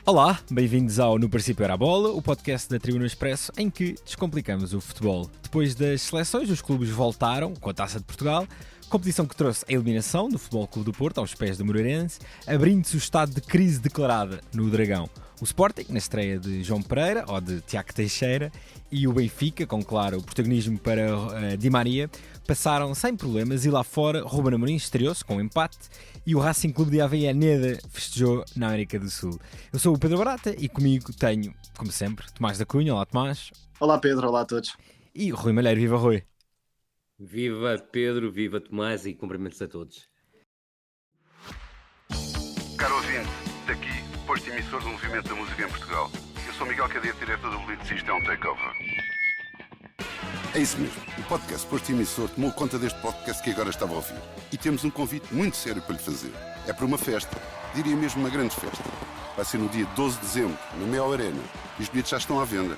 Olá, bem-vindos ao No Princípio Era a Bola, o podcast da Tribuna Expresso em que descomplicamos o futebol. Depois das seleções, os clubes voltaram com a Taça de Portugal, competição que trouxe a eliminação do Futebol Clube do Porto aos pés do Moreirense, abrindo-se o estado de crise declarada no Dragão. O Sporting, na estreia de João Pereira, ou de Tiago Teixeira, e o Benfica, com claro o protagonismo para Di Maria, passaram sem problemas e lá fora Ruben Amorim estreou-se com um empate e o Racing Clube de Avellaneda festejou na América do Sul. Eu sou o Pedro Barata e comigo tenho, como sempre, Tomás da Cunha. Olá, Tomás. Olá, Pedro. Olá a todos. E o Rui Malheiro. Viva, Rui. Viva Pedro, viva Tomás e cumprimentos a todos. Caro ouvinte, daqui, posto emissor do Movimento da Música em Portugal. Eu sou Miguel Cadete, diretor do Blitz, isto é um takeover. É isso mesmo, o podcast Posto Emissor tomou conta deste podcast que agora estava a ouvir. E temos um convite muito sério para lhe fazer. É para uma festa, diria mesmo uma grande festa. Vai ser no dia 12 de dezembro, no Mel Arena. E os bilhetes já estão à venda.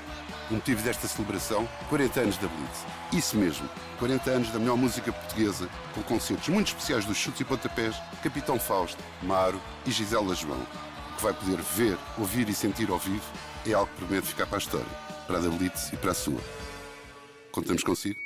O motivo desta celebração, 40 anos da Blitz. Isso mesmo, 40 anos da melhor música portuguesa, com concertos muito especiais dos Chutes e Pontapés, Capitão Fausto, Maro e Gisela João. O que vai poder ver, ouvir e sentir ao vivo é algo que promete ficar para a história, para a da Blitz e para a sua. Contamos consigo?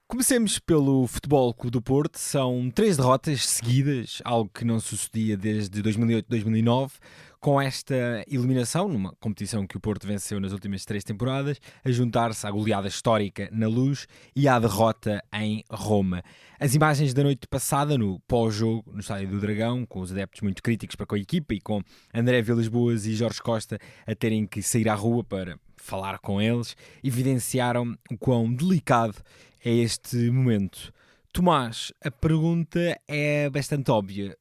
Comecemos pelo Futebol Clube do Porto. São 3 derrotas seguidas, algo que não sucedia desde 2008-2009, com esta eliminação, numa competição que o Porto venceu nas últimas 3 temporadas, a juntar-se à goleada histórica na Luz e à derrota em Roma. As imagens da noite passada, no pós-jogo, no Estádio do Dragão, com os adeptos muito críticos para com a equipa e com André Vilas-Boas e Jorge Costa a terem que sair à rua para falar com eles, evidenciaram o quão delicado é este momento. Tomás, a pergunta é bastante óbvia.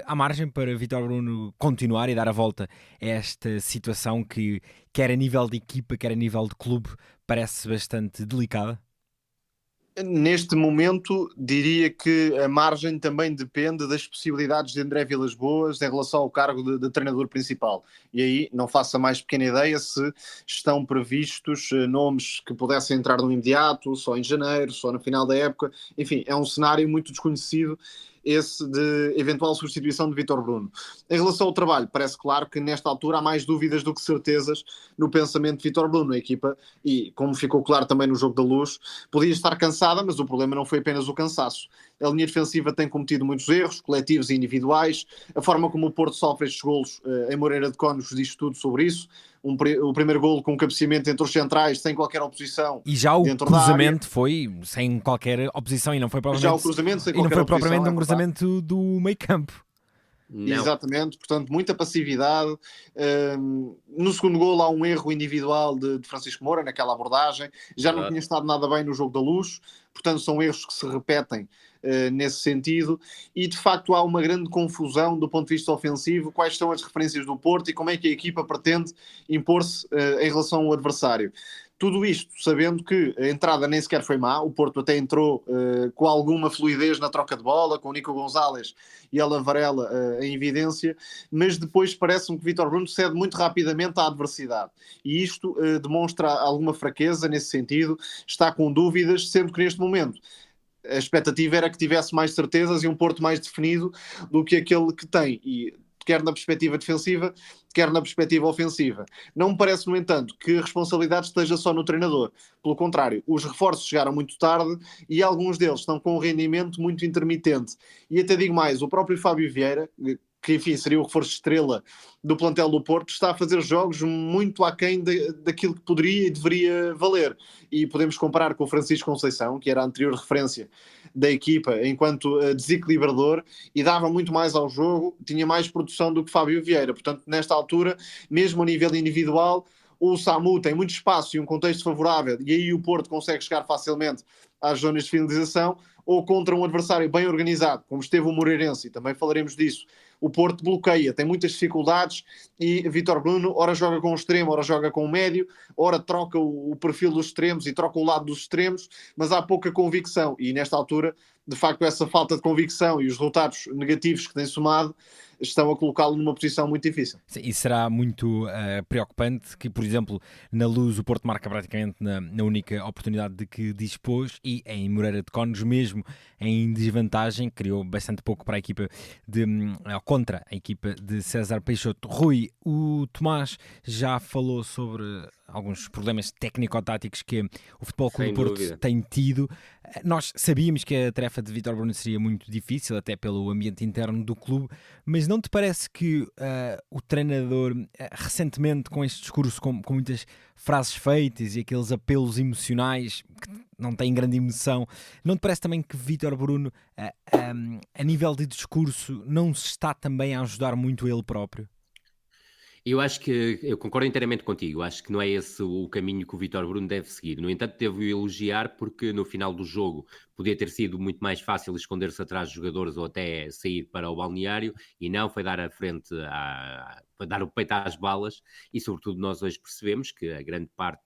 Há margem para Vítor Bruno continuar e dar a volta a esta situação que, quer a nível de equipa, quer a nível de clube, parece bastante delicada? Neste momento, diria que a margem também depende das possibilidades de André Vilas-Boas em relação ao cargo de treinador principal. E aí não faço a mais pequena ideia se estão previstos nomes que pudessem entrar no imediato, só em janeiro, só no final da época. Enfim, é um cenário muito desconhecido esse de eventual substituição de Vítor Bruno. Em relação ao trabalho, parece claro que nesta altura há mais dúvidas do que certezas no pensamento de Vítor Bruno. A equipa, e como ficou claro também no jogo da Luz, podia estar cansada, mas o problema não foi apenas o cansaço. A linha defensiva tem cometido muitos erros, coletivos e individuais. A forma como o Porto sofre estes golos em Moreira de Cónegos diz tudo sobre isso. O primeiro golo com um cabeceamento entre os centrais, sem qualquer oposição. E já o cruzamento foi sem qualquer oposição e não foi propriamente, já o cruzamento sem qualquer oposição, propriamente um cruzamento do meio campo. Não. Exatamente, portanto, muita passividade. No segundo golo há um erro individual de Francisco Moura naquela abordagem. Já não tinha estado nada bem no jogo da Luz, portanto, são erros que se repetem nesse sentido. E de facto, há uma grande confusão do ponto de vista ofensivo. Quais são as referências do Porto e como é que a equipa pretende impor-se em relação ao adversário? Tudo isto sabendo que a entrada nem sequer foi má, o Porto até entrou com alguma fluidez na troca de bola, com o Nico Gonzalez e a Varela em evidência, mas depois parece-me que Vítor Bruno cede muito rapidamente à adversidade. E isto demonstra alguma fraqueza nesse sentido, está com dúvidas, sendo que neste momento a expectativa era que tivesse mais certezas e um Porto mais definido do que aquele que tem, e quer na perspectiva defensiva, quer na perspectiva ofensiva. Não me parece, no entanto, que a responsabilidade esteja só no treinador. Pelo contrário, os reforços chegaram muito tarde e alguns deles estão com um rendimento muito intermitente. E até digo mais, o próprio Fábio Vieira, que enfim seria o reforço estrela do plantel do Porto, está a fazer jogos muito aquém daquilo que poderia e deveria valer. E podemos comparar com o Francisco Conceição, que era a anterior referência da equipa enquanto desequilibrador, e dava muito mais ao jogo, tinha mais produção do que Fábio Vieira. Portanto, nesta altura, mesmo a nível individual, o Samu tem muito espaço e um contexto favorável, e aí o Porto consegue chegar facilmente às zonas de finalização, ou contra um adversário bem organizado, como esteve o Moreirense, e também falaremos disso, o Porto bloqueia, tem muitas dificuldades, e Vítor Bruno ora joga com o extremo, ora joga com o médio, ora troca o perfil dos extremos e troca o lado dos extremos, mas há pouca convicção, e nesta altura de facto essa falta de convicção e os resultados negativos que tem somado estão a colocá-lo numa posição muito difícil. Sim, e será muito preocupante que, por exemplo, na Luz o Porto marca praticamente na única oportunidade de que dispôs, e em Moreira de Cónegos, mesmo em desvantagem, criou bastante pouco para a equipa contra a equipa de César Peixoto. Rui, o Tomás já falou sobre alguns problemas técnico-táticos que o Futebol Clube do Porto tem tido. Nós sabíamos que a tarefa de Vítor Bruno seria muito difícil, até pelo ambiente interno do clube, mas não te parece que o treinador, recentemente, com este discurso, com muitas frases feitas e aqueles apelos emocionais que não têm grande emoção, não te parece também que Vítor Bruno, a nível de discurso, não se está também a ajudar muito ele próprio? Eu acho que, eu concordo inteiramente contigo, acho que não é esse o caminho que o Vítor Bruno deve seguir. No entanto, devo elogiar porque no final do jogo podia ter sido muito mais fácil esconder-se atrás dos jogadores ou até sair para o balneário, e não, foi dar a frente, foi dar o peito às balas, e sobretudo nós hoje percebemos que a grande parte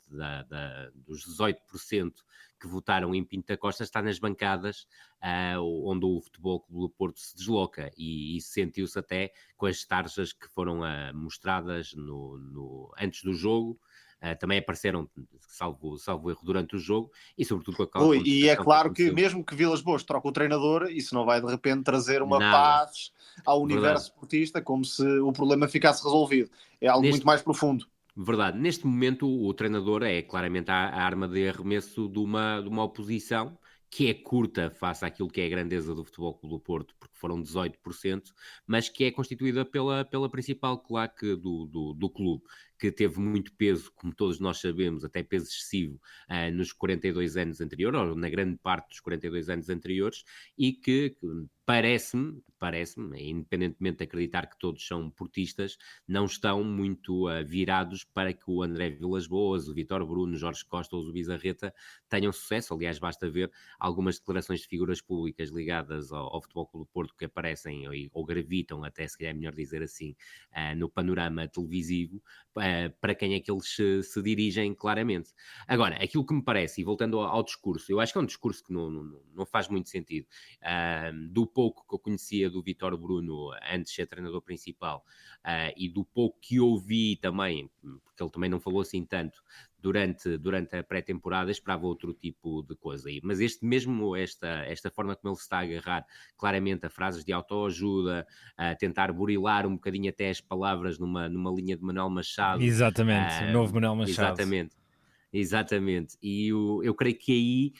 dos 18% que votaram em Pinto da Costa está nas bancadas onde o Futebol Clube do Porto se desloca, e isso sentiu-se até com as tarjas que foram mostradas antes do jogo. Também apareceram, salvo erro, durante o jogo, e sobretudo com aquela contestação. E é claro que mesmo que Vilas Boas troque o treinador, isso não vai de repente trazer uma paz ao universo portista, como se o problema ficasse resolvido. É algo muito mais profundo. Verdade. Neste momento o treinador é claramente a arma de arremesso de uma oposição que é curta face àquilo que é a grandeza do Futebol Clube do Porto, porque foram 18%, mas que é constituída pela principal claque do clube, que teve muito peso, como todos nós sabemos, até peso excessivo, nos 42 anos anteriores, ou na grande parte dos 42 anos anteriores, e que parece-me, independentemente de acreditar que todos são portistas, não estão muito virados para que o André Vilas-Boas, o Vítor Bruno, Jorge Costa ou o Bizarreta tenham sucesso. Aliás, basta ver algumas declarações de figuras públicas ligadas ao Futebol Clube do Porto que aparecem ou gravitam, até se calhar é melhor dizer assim, no panorama televisivo, para quem é que eles se dirigem claramente. Agora, aquilo que me parece, e voltando ao discurso, eu acho que é um discurso que não faz muito sentido. Do pouco que eu conhecia do Vítor Bruno antes de ser treinador principal, e do pouco que ouvi também, porque ele também não falou assim tanto, durante a pré-temporada, esperava outro tipo de coisa. Mas esta forma como ele se está a agarrar claramente a frases de autoajuda, a tentar burilar um bocadinho até as palavras numa linha de Manuel Machado. Exatamente, o novo Manuel Machado. Exatamente. E eu creio que aí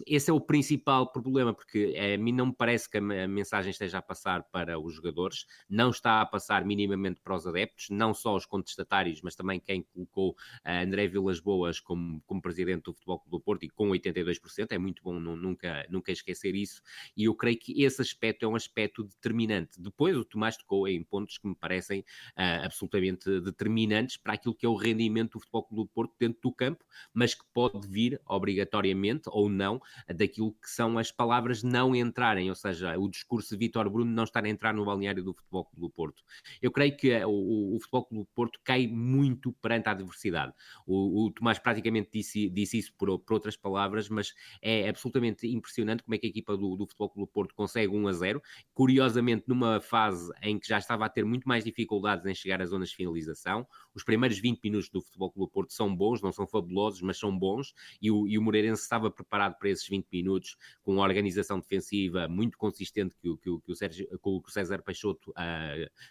esse é o principal problema, porque a mim não me parece que a mensagem esteja a passar para os jogadores, não está a passar minimamente para os adeptos, não só os contestatários, mas também quem colocou André Vilas-Boas como presidente do Futebol Clube do Porto, e com 82%, é muito bom nunca esquecer isso, e eu creio que esse aspecto é um aspecto determinante. Depois o Tomás tocou em pontos que me parecem absolutamente determinantes para aquilo que é o rendimento do Futebol Clube do Porto dentro do campo, mas que pode vir obrigatoriamente ou não daquilo que são as palavras não entrarem, ou seja, o discurso de Vítor Bruno não estar a entrar no balneário do Futebol Clube do Porto. Eu creio que o Futebol Clube do Porto cai muito perante a adversidade. O Tomás praticamente disse isso por outras palavras, mas é absolutamente impressionante como é que a equipa do Futebol Clube do Porto consegue 1-0, curiosamente numa fase em que já estava a ter muito mais dificuldades em chegar às zonas de finalização. Os primeiros 20 minutos do Futebol Clube do Porto são bons, não são fabulosos, mas são bons, e o Moreirense estava preparado para esses 20 minutos, com uma organização defensiva muito consistente que o César Peixoto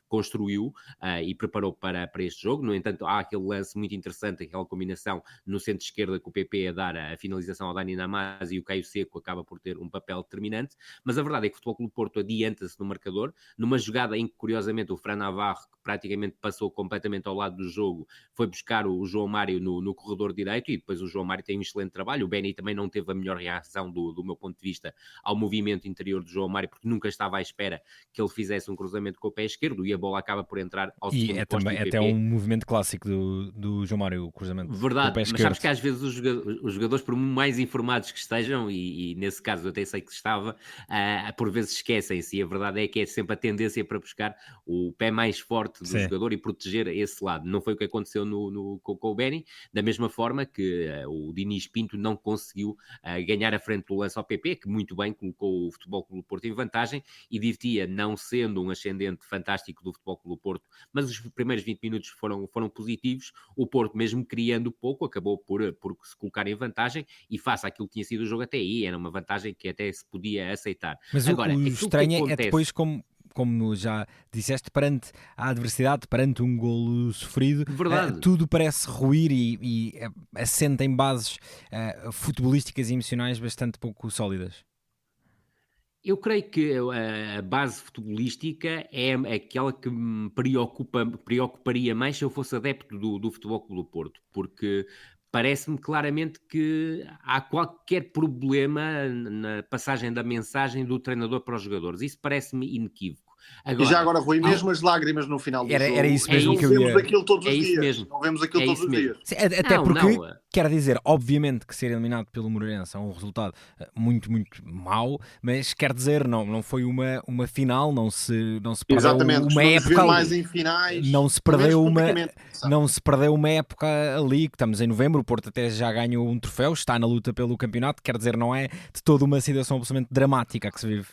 construiu e preparou para este jogo. No entanto, há aquele lance muito interessante, aquela combinação no centro-esquerda com o PP a dar a finalização ao Dani Namaz, e o Caio Seco acaba por ter um papel determinante, mas a verdade é que o Futebol Clube do Porto adianta-se no marcador, numa jogada em que, curiosamente, o Fran Navarro, que praticamente passou completamente ao lado do jogo, foi buscar o João Mário no corredor direito, e depois o João Mário tem um excelente trabalho. O Benny também não teve a melhor reação do meu ponto de vista ao movimento interior do João Mário, porque nunca estava à espera que ele fizesse um cruzamento com o pé esquerdo, e a bola acaba por entrar ao segundo posto. E é até um movimento clássico do João Mário, o cruzamento. Verdade, mas sabes que às vezes os jogadores, por mais informados que estejam, e nesse caso eu até sei que estava, por vezes esquecem-se, e a verdade é que é sempre a tendência para buscar o pé mais forte do jogador e proteger esse lado. Não foi o que aconteceu com o Benny, da mesma forma que o Dinis Pinto não conseguiu ganhar a frente do lance ao PP, que muito bem colocou o Futebol Clube do Porto em vantagem, e Divitia, não sendo um ascendente fantástico do Futebol Clube do Porto, mas os primeiros 20 minutos foram positivos. O Porto, mesmo criando pouco, acabou por se colocar em vantagem, e face àquilo que tinha sido o jogo até aí, era uma vantagem que até se podia aceitar. Mas agora, o estranho é depois, como já disseste, perante a adversidade, perante um golo sofrido, tudo parece ruir e assenta em bases futebolísticas e emocionais bastante pouco sólidas. Eu creio que a base futebolística é aquela que me preocuparia mais se eu fosse adepto do Futebol Clube do Porto, porque parece-me claramente que há qualquer problema na passagem da mensagem do treinador para os jogadores. Isso parece-me inequívoco. Agora, e já agora, Rui, mesmo as lágrimas no final do jogo, era isso mesmo que eu ia... Não vemos aquilo todos os dias. Mesmo. Não vemos aquilo todos os dias. Sim, até porque, quer dizer, obviamente que ser eliminado pelo Moreirense é um resultado muito, muito mau, mas quer dizer, não foi uma final, não se perdeu exatamente, uma época mais em finais, não se perdeu uma época ali, que estamos em novembro, o Porto até já ganhou um troféu, está na luta pelo campeonato, quer dizer, não é de toda uma situação absolutamente dramática que se vive.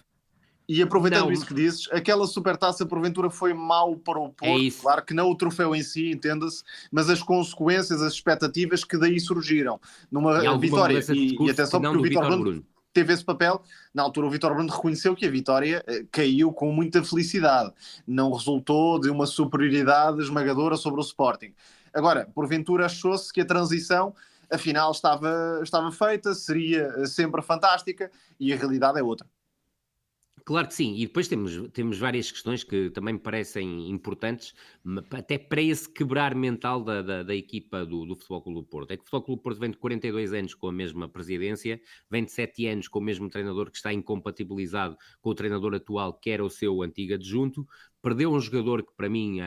E aproveitando isso que dizes, aquela supertaça porventura foi mau para o Porto, claro que não o troféu em si, entenda-se, mas as consequências, as expectativas que daí surgiram numa vitória, e atenção porque o Vítor Bruno teve esse papel. Na altura o Vítor Bruno reconheceu que a vitória caiu com muita felicidade, não resultou de uma superioridade esmagadora sobre o Sporting. Agora, porventura achou-se que a transição afinal estava feita, seria sempre fantástica, e a realidade é outra. Claro que sim, e depois temos várias questões que também me parecem importantes, até para esse quebrar mental da equipa do Futebol Clube do Porto. É que o Futebol Clube do Porto vem de 42 anos com a mesma presidência, vem de 7 anos com o mesmo treinador que está incompatibilizado com o treinador atual, que era o seu antigo adjunto. Perdeu um jogador que, para mim,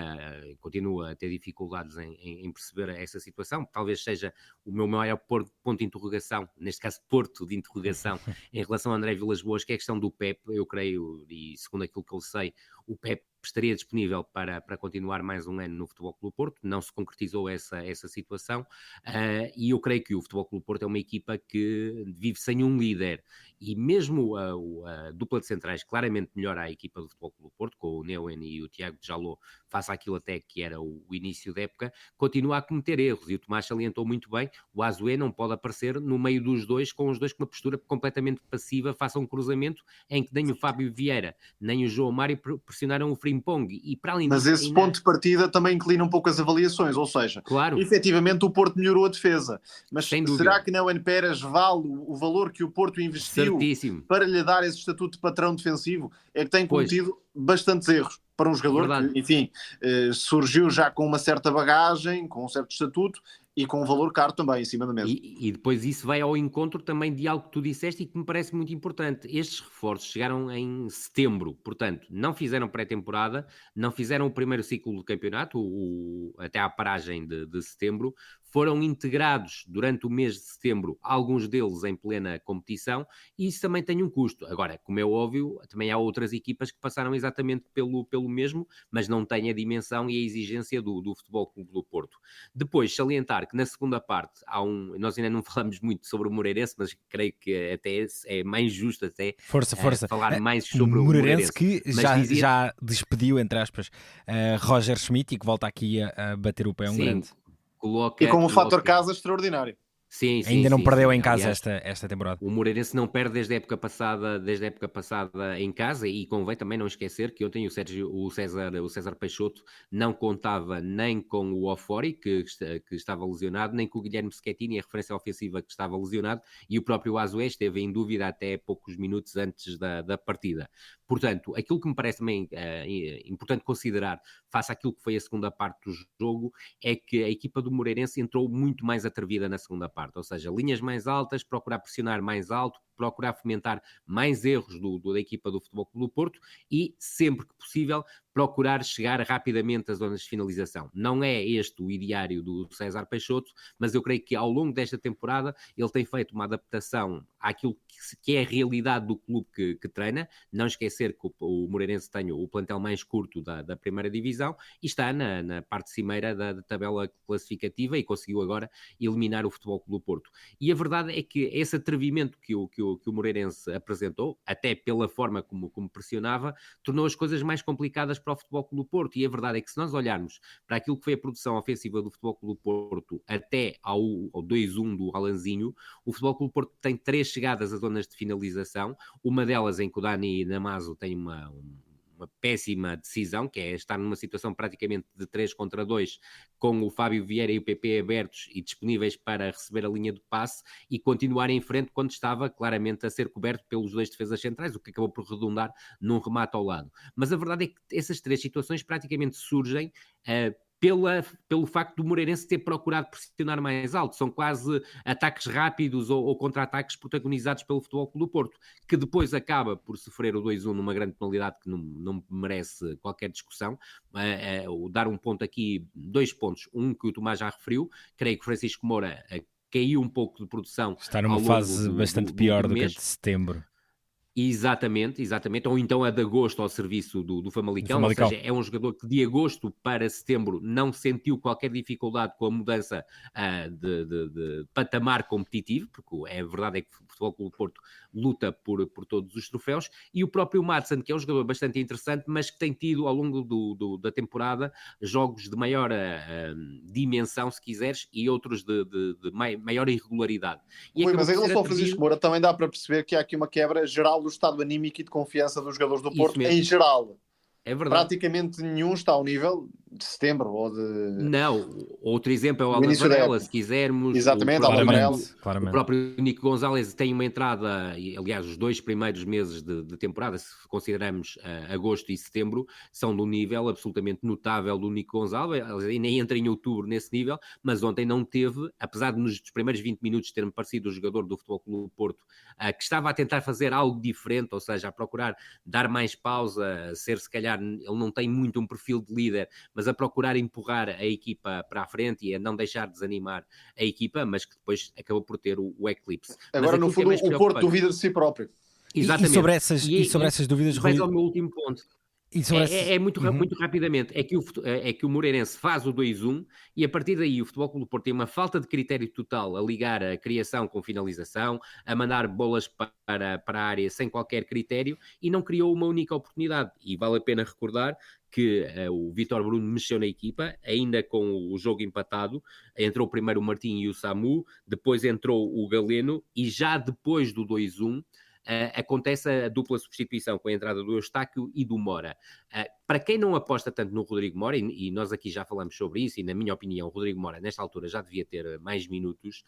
continua a ter dificuldades em perceber essa situação. Talvez seja o meu maior ponto de interrogação, neste caso, ponto de interrogação, em relação a André Vilas-Boas, que é a questão do Pep. Eu creio, e segundo aquilo que eu sei, o Pep estaria disponível para continuar mais um ano no Futebol Clube do Porto. Não se concretizou essa situação, e eu creio que o Futebol Clube do Porto é uma equipa que vive sem um líder, e mesmo a dupla de centrais claramente melhora a equipa do Futebol Clube do Porto, com o Neuen e o Tiago Djaló, face àquilo até que era o início da época, continua a cometer erros, e o Tomás salientou muito bem, o Azué não pode aparecer no meio dos dois, com os dois com uma postura completamente passiva, face a um cruzamento em que nem o Fábio Vieira, nem o João Mário pressionaram o Frimpong, e para além disso... Mas esse ponto de partida também inclina um pouco as avaliações, ou seja, efetivamente o Porto melhorou a defesa, mas será que Neuen Pérez vale o valor que o Porto investiu para lhe dar esse estatuto de patrão defensivo? É que tem cometido bastantes erros para um jogador que, enfim, surgiu já com uma certa bagagem, com um certo estatuto e com um valor caro também em cima da mesa. E depois isso vai ao encontro também de algo que tu disseste e que me parece muito importante. Estes reforços chegaram em setembro, portanto, não fizeram pré-temporada, não fizeram o primeiro ciclo do campeonato, até à paragem de setembro, foram integrados durante o mês de setembro, alguns deles em plena competição, e isso também tem um custo. Agora, como é óbvio, também há outras equipas que passaram exatamente pelo mesmo, mas não têm a dimensão e a exigência do Futebol Clube do Porto. Depois, salientar que na segunda parte nós ainda não falamos muito sobre o Moreirense, mas creio que até é mais justo até falar mais sobre o Moreirense, que já despediu, entre aspas, Roger Schmidt, e que volta aqui a bater o pé grande. E com um fator casa extraordinário. Sim, ainda não perdeu em casa esta temporada. O Moreirense não perde desde a época passada em casa, e convém também não esquecer que ontem o César Peixoto não contava nem com o Ofori, que estava lesionado, nem com o Guilherme Schettini, a referência ofensiva, que estava lesionado, e o próprio Azué esteve em dúvida até poucos minutos antes da partida. Portanto, aquilo que me parece também importante considerar face àquilo que foi a segunda parte do jogo é que a equipa do Moreirense entrou muito mais atrevida na segunda parte, ou seja, linhas mais altas, procurar pressionar mais alto, procurar fomentar mais erros da equipa do Futebol Clube do Porto e, sempre que possível, procurar chegar rapidamente às zonas de finalização. Não é este o ideário do César Peixoto, mas eu creio que ao longo desta temporada ele tem feito uma adaptação àquilo que é a realidade do clube que treina. Não esquecer que o Moreirense tem o plantel mais curto da primeira divisão e está na parte cimeira da tabela classificativa e conseguiu agora eliminar o Futebol Clube do Porto. E a verdade é que esse atrevimento que o Moreirense apresentou, até pela forma como pressionava, tornou as coisas mais complicadas para o Futebol Clube do Porto. E a verdade é que se nós olharmos para aquilo que foi a produção ofensiva do Futebol Clube do Porto até ao 2-1 do Alanzinho, o Futebol Clube do Porto tem 3 chegadas às zonas de finalização, uma delas em que o Dani Namazo tem uma péssima decisão, que é estar numa situação praticamente de 3 contra 2, com o Fábio Vieira e o PP abertos e disponíveis para receber a linha de passe e continuar em frente quando estava claramente a ser coberto pelos 2 defesas centrais, o que acabou por redundar num remate ao lado. Mas a verdade é que essas 3 situações praticamente surgem pelo facto do Moreirense ter procurado pressionar mais alto. São quase ataques rápidos ou contra-ataques protagonizados pelo Futebol Clube do Porto, que depois acaba por sofrer o 2-1 numa grande penalidade que não merece qualquer discussão. Dar um ponto aqui, 2 pontos. Um que o Tomás já referiu, creio que Francisco Moura caiu um pouco de produção. Está numa fase bastante pior do que a de setembro. Exatamente, ou então a de agosto ao serviço do Famalicão, ou seja, é um jogador que de agosto para setembro não sentiu qualquer dificuldade com a mudança de patamar competitivo, porque a verdade é que o Futebol Clube do Porto luta por todos os troféus, e o próprio Maatsen, que é um jogador bastante interessante, mas que tem tido ao longo da temporada jogos de maior dimensão, se quiseres, e outros de maior irregularidade. Mas em relação ao Francisco Moura, também dá para perceber que há aqui uma quebra geral do estado anímico e de confiança dos jogadores do Porto em geral. É verdade. Praticamente nenhum está ao nível de setembro ou de... Não, outro exemplo é o Alan Varela, se quisermos. Exatamente, Alan Varela. O próprio Nico Gonzalez tem uma entrada, aliás, os 2 primeiros meses de temporada, se considerarmos agosto e setembro, são de um nível absolutamente notável do Nico Gonzalez, e nem entra em outubro nesse nível, mas ontem não teve, apesar de nos primeiros 20 minutos ter-me parecido o jogador do Futebol Clube do Porto, que estava a tentar fazer algo diferente, ou seja, a procurar dar mais pausa, ser se calhar, ele não tem muito um perfil de líder, mas a procurar empurrar a equipa para a frente e a não deixar desanimar a equipa, mas que depois acabou por ter o eclipse. Agora, no fundo, o Porto duvida de si próprio. Exatamente. E sobre essas dúvidas... Vais ao meu último ponto. Muito rapidamente, é que o Moreirense faz o 2-1 e a partir daí o Futebol Clube do Porto tem uma falta de critério total a ligar a criação com finalização, a mandar bolas para a área sem qualquer critério e não criou uma única oportunidade. E vale a pena recordar que o Vítor Bruno mexeu na equipa, ainda com o jogo empatado, entrou primeiro o Martim e o Samu, depois entrou o Galeno e já depois do 2-1 acontece a dupla substituição com a entrada do Eustáquio e do Mora. Para quem não aposta tanto no Rodrigo Mora, e nós aqui já falamos sobre isso, e na minha opinião o Rodrigo Mora nesta altura já devia ter mais minutos,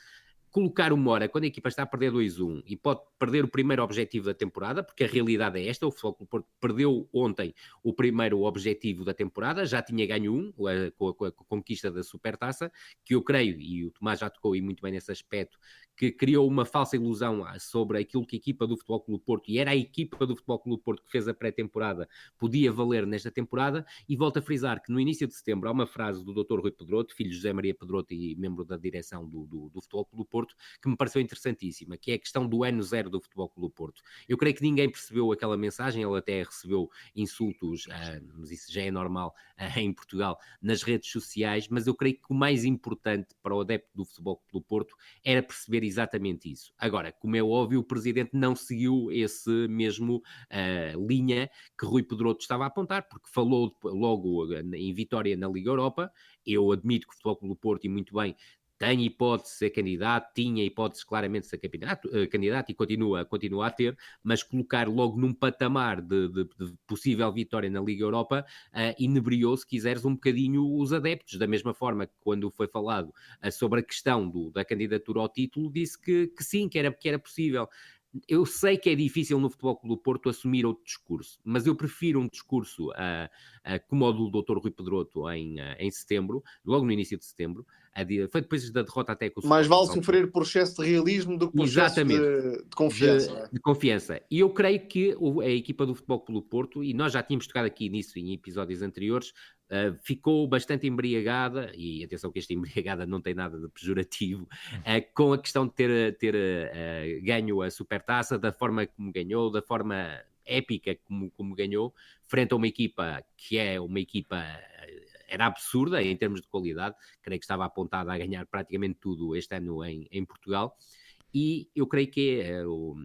colocar o Mora quando a equipa está a perder 2-1 e pode perder o primeiro objetivo da temporada, porque a realidade é esta, o Futebol Clube do Porto perdeu ontem o primeiro objetivo da temporada, já tinha ganho com a conquista da Supertaça, que eu creio, e o Tomás já tocou aí muito bem nesse aspecto, que criou uma falsa ilusão sobre aquilo que a equipa do Futebol Clube do Porto, e era a equipa do Futebol Clube do Porto que fez a pré-temporada, podia valer nesta temporada, e volto a frisar que no início de setembro há uma frase do Dr. Rui Pedroto, filho de José Maria Pedroto e membro da direção do Futebol Clube do Porto, que me pareceu interessantíssima, que é a questão do ano zero do Futebol Clube do Porto. Eu creio que ninguém percebeu aquela mensagem, ele até recebeu insultos, mas isso já é normal em Portugal, nas redes sociais, mas eu creio que o mais importante para o adepto do Futebol Clube do Porto era perceber exatamente isso. Agora, como é óbvio, o Presidente não seguiu esse mesmo linha que Rui Pedroto estava a apontar, porque falou logo em vitória na Liga Europa. Eu admito que o Futebol Clube do Porto, e muito bem, tem hipótese de ser candidato, tinha hipótese claramente de ser candidato e continua a ter, mas colocar logo num patamar de possível vitória na Liga Europa inebriou, se quiseres, um bocadinho os adeptos, da mesma forma que quando foi falado sobre a questão da candidatura ao título, disse que sim, que era possível. eu sei que é difícil no Futebol Clube do Porto assumir outro discurso, mas eu prefiro um discurso como o do Dr. Rui Pedroto em setembro, logo no início de setembro. Foi depois da derrota até com o Mais vale sofrer por excesso de realismo do que por excesso de confiança. De confiança. E eu creio que a equipa do Futebol Clube do Porto, e nós já tínhamos tocado aqui nisso em episódios anteriores, ficou bastante embriagada, e atenção que esta embriagada não tem nada de pejorativo, com a questão de ter ganho a Supertaça, da forma como ganhou, da forma épica como ganhou, frente a uma equipa que é uma equipa... Era absurda em termos de qualidade, creio que estava apontada a ganhar praticamente tudo este ano em Portugal, e eu creio que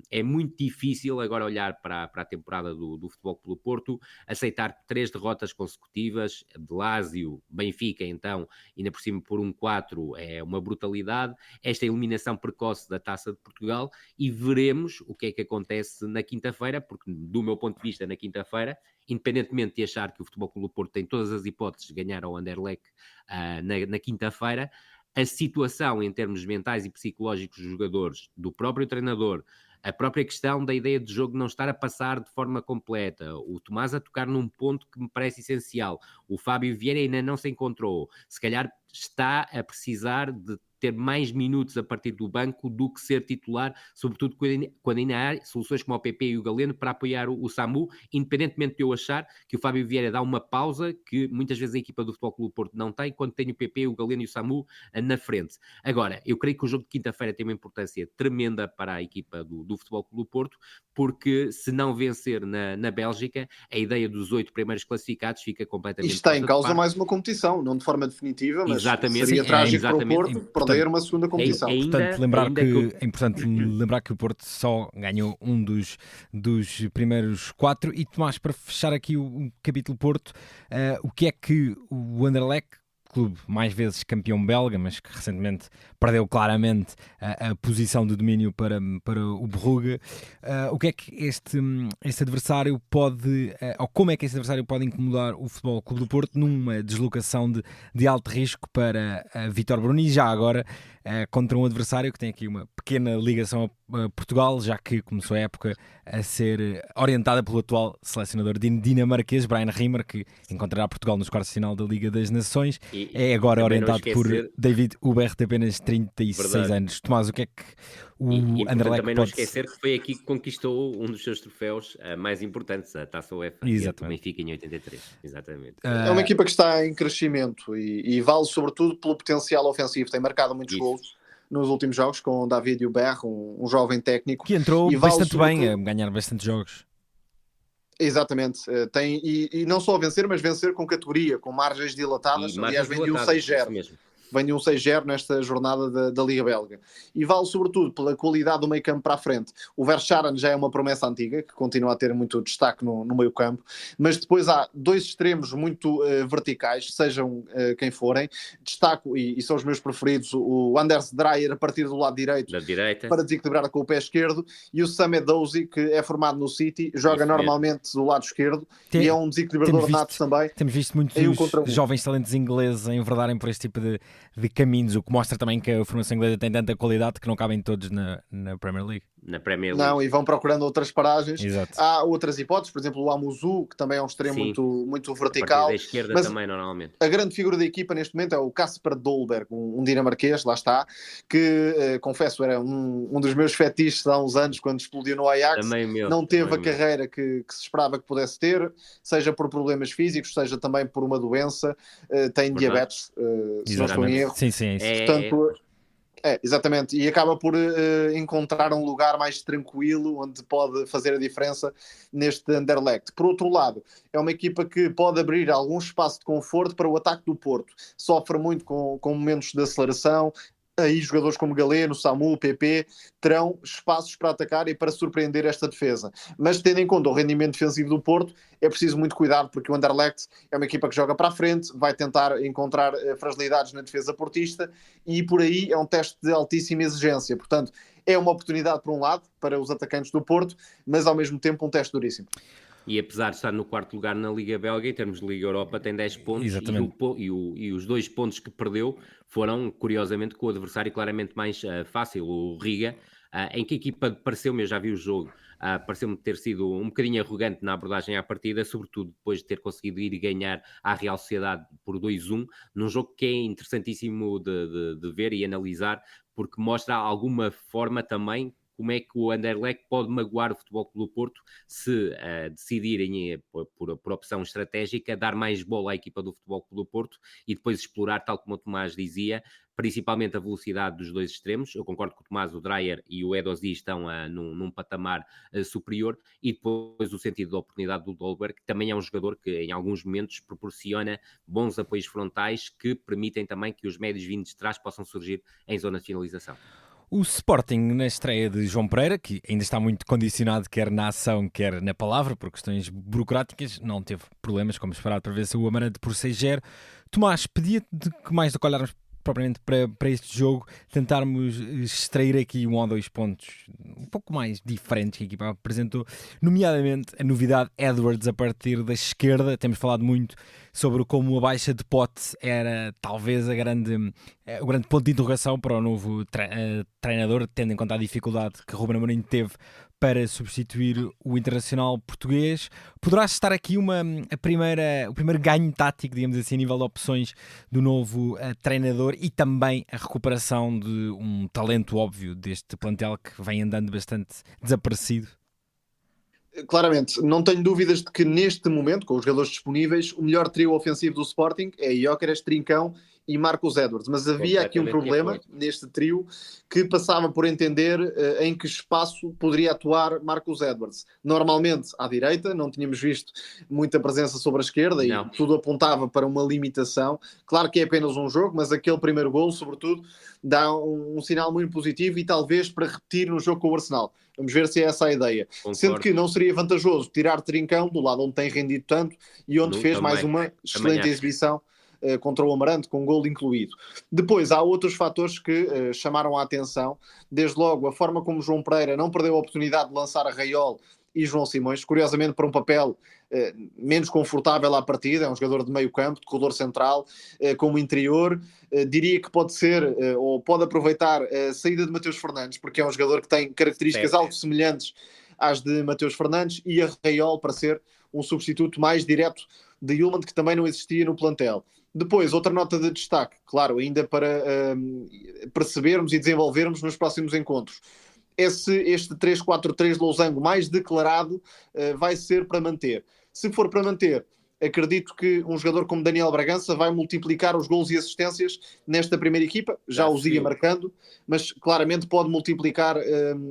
é muito difícil agora olhar para a temporada do Futebol Clube do Porto, aceitar 3 derrotas consecutivas, de Lazio, Benfica então, ainda por cima por 1-4, é uma brutalidade, esta eliminação precoce da Taça de Portugal, e veremos o que é que acontece na quinta-feira, porque do meu ponto de vista na quinta-feira, independentemente de achar que o Futebol Clube do Porto tem todas as hipóteses de ganhar ao Anderlecht na quinta-feira, a situação em termos mentais e psicológicos dos jogadores, do próprio treinador, a própria questão da ideia de jogo não estar a passar de forma completa, o Tomás a tocar num ponto que me parece essencial, o Fábio Vieira ainda não se encontrou, se calhar está a precisar de ter mais minutos a partir do banco do que ser titular, sobretudo quando ainda há soluções como o PP e o Galeno para apoiar o Samu, independentemente de eu achar que o Fábio Vieira dá uma pausa que muitas vezes a equipa do Futebol Clube do Porto não tem, quando tem o PP, o Galeno e o Samu na frente. Agora, eu creio que o jogo de quinta-feira tem uma importância tremenda para a equipa do Futebol Clube do Porto, porque se não vencer na Bélgica, a ideia dos 8 primeiros classificados fica completamente... Isto está em causa mais uma competição, não de forma definitiva, mas seria trágico para o Porto perder uma segunda competição. É importante lembrar que o Porto só ganhou um dos primeiros 4. E Tomás, para fechar aqui o capítulo Porto, o que é que o Anderlecht, clube mais vezes campeão belga, mas que recentemente perdeu claramente a posição de domínio para o Brugge, o que é que este adversário pode, ou como é que este adversário pode incomodar o Futebol Clube do Porto numa deslocação de alto risco para Vítor Bruni, já agora contra um adversário que tem aqui uma pequena ligação a Portugal, já que começou a época a ser orientada pelo atual selecionador dinamarquês, Brian Riemer, que encontrará Portugal nos quartos de final da Liga das Nações. É agora orientado por David Hubert, de apenas 36 anos. Tomás, o que é que o Anderlecht também não esquecer que foi aqui que conquistou um dos seus troféus mais importantes, a Taça UEFA, do Benfica em 83. Exatamente. É uma equipa que está em crescimento e vale sobretudo pelo potencial ofensivo. Tem marcado muitos golos nos últimos jogos com David Hubert, um jovem técnico. Que entrou bastante bem, a ganhar bastante jogos. Exatamente, e não só vencer, mas vencer com categoria, com margens dilatadas. Aliás, vem de um 6-0. Vem de um 6-0 nesta jornada da Liga Belga. E vale sobretudo pela qualidade do meio campo para a frente. O Verscharen já é uma promessa antiga, que continua a ter muito destaque no meio campo, mas depois há 2 extremos muito verticais, sejam quem forem. Destaco, e são os meus preferidos, o Anders Dreyer a partir do lado direito, para desequilibrar com o pé esquerdo, e o Sam Edozie, que é formado no City, joga normalmente do lado esquerdo, e é um desequilibrador nato também. Temos visto muitos jovens talentos ingleses a enverdarem por este tipo de caminhos, o que mostra também que a formação inglesa tem tanta qualidade que não cabem todos na Premier League. Não, e vão procurando outras paragens. Exato. Há outras hipóteses, por exemplo o Amuzu, que também é um extremo muito vertical. Da esquerda mas também, normalmente. A grande figura da equipa neste momento é o Kasper Dolberg, um dinamarquês, lá está, que, confesso, era um dos meus fetiches há uns anos, quando explodiu no Ajax. Não teve a carreira que se esperava que pudesse ter, seja por problemas físicos, seja também por uma doença. Tem diabetes, se não estou em erro. Sim, é isso. Portanto, exatamente, e acaba por encontrar um lugar mais tranquilo onde pode fazer a diferença neste Anderlecht. Por outro lado, é uma equipa que pode abrir algum espaço de conforto para o ataque do Porto. Sofre muito com momentos de aceleração. Aí jogadores como Galeno, Samu, PP terão espaços para atacar e para surpreender esta defesa. Mas tendo em conta o rendimento defensivo do Porto, é preciso muito cuidado, porque o Anderlecht é uma equipa que joga para a frente, vai tentar encontrar fragilidades na defesa portista, e por aí é um teste de altíssima exigência. Portanto, é uma oportunidade por um lado para os atacantes do Porto, mas ao mesmo tempo um teste duríssimo. E apesar de estar no quarto lugar na Liga Belga, em termos de Liga Europa, tem 10 pontos. Exatamente. E os 2 pontos que perdeu foram, curiosamente, com o adversário claramente mais fácil, o Riga, em que a equipa pareceu-me, eu já vi o jogo, pareceu-me ter sido um bocadinho arrogante na abordagem à partida, sobretudo depois de ter conseguido ir ganhar à Real Sociedade por 2-1, num jogo que é interessantíssimo de ver e analisar, porque mostra alguma forma também como é que o Anderlecht pode magoar o Futebol Clube do Porto se decidirem, por opção estratégica, dar mais bola à equipa do Futebol Clube do Porto e depois explorar, tal como o Tomás dizia, principalmente a velocidade dos dois extremos. Eu concordo com o Tomás, o Dreyer e o Edozi estão num patamar superior, e depois o sentido da oportunidade do Dolberg, que também é um jogador que em alguns momentos proporciona bons apoios frontais que permitem também que os médios vindos de trás possam surgir em zona de finalização. O Sporting, na estreia de João Pereira, que ainda está muito condicionado quer na ação, quer na palavra, por questões burocráticas, não teve problemas, como esperado, para vencer o Amarante por 6-0. Tomás, pedia-te que mais do que olharmos propriamente para este jogo, tentarmos extrair aqui 1 ou 2 pontos um pouco mais diferentes que a equipa apresentou, nomeadamente a novidade Edwards a partir da esquerda. Temos falado muito sobre como a baixa de Pote era talvez o grande ponto de interrogação para o novo treinador, tendo em conta a dificuldade que Ruben Amorim teve para substituir o internacional português. Poderá estar aqui o primeiro ganho tático, digamos assim, a nível de opções do novo treinador, e também a recuperação de um talento óbvio deste plantel que vem andando bastante desaparecido? Claramente, não tenho dúvidas de que neste momento, com os jogadores disponíveis, o melhor trio ofensivo do Sporting é Gyökeres, Trincão e Marcos Edwards. Mas havia aqui um problema neste trio que passava por entender em que espaço poderia atuar Marcos Edwards. Normalmente à direita, não tínhamos visto muita presença sobre a esquerda, e tudo apontava para uma limitação. Claro que é apenas um jogo, mas aquele primeiro golo, sobretudo, dá um sinal muito positivo, e talvez para repetir no jogo com o Arsenal. Vamos ver se é essa a ideia. Concordo. Sendo que não seria vantajoso tirar Trincão do lado onde tem rendido tanto e onde fez também mais uma excelente exibição contra o Amarante, com um golo incluído. Depois, há outros fatores que chamaram a atenção. Desde logo, a forma como João Pereira não perdeu a oportunidade de lançar a Raiol e João Simões, curiosamente para um papel menos confortável à partida. É um jogador de meio campo, de corredor central, como interior. Diria que pode ser, ou pode aproveitar a saída de Mateus Fernandes, porque é um jogador que tem características algo semelhantes às de Mateus Fernandes, e a Raiol para ser um substituto mais direto de Yulman, que também não existia no plantel. Depois, outra nota de destaque, claro, ainda para percebermos e desenvolvermos nos próximos encontros. Este 3-4-3 losango mais declarado vai ser para manter. Se for para manter, acredito que um jogador como Daniel Bragança vai multiplicar os golos e assistências nesta primeira equipa, já os ia marcando, mas claramente pode multiplicar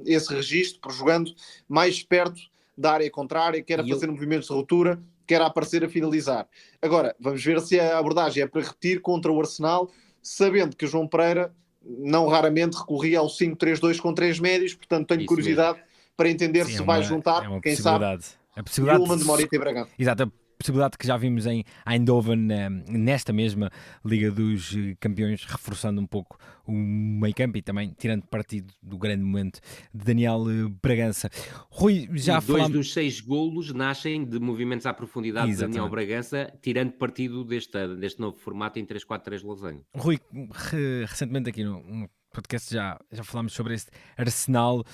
esse registro, jogando mais perto da área contrária, quer a fazer movimentos de ruptura, quer a aparecer a finalizar. Agora, vamos ver se a abordagem é para repetir contra o Arsenal, sabendo que João Pereira não raramente recorria ao 5-3-2 com 3 médios, portanto tenho curiosidade para entender se vai juntar, quem sabe, a possibilidade Yulman de Morita e Bragança. Exato, possibilidade que já vimos em Eindhoven, nesta mesma Liga dos Campeões, reforçando um pouco o meio campo e também tirando partido do grande momento de Daniel Bragança. Rui, já falámos... 2 dos 6 golos nascem de movimentos à profundidade. Exatamente. De Daniel Bragança, tirando partido deste novo formato em 3-4-3 losango. Rui, recentemente aqui no podcast já falámos sobre este Arsenal,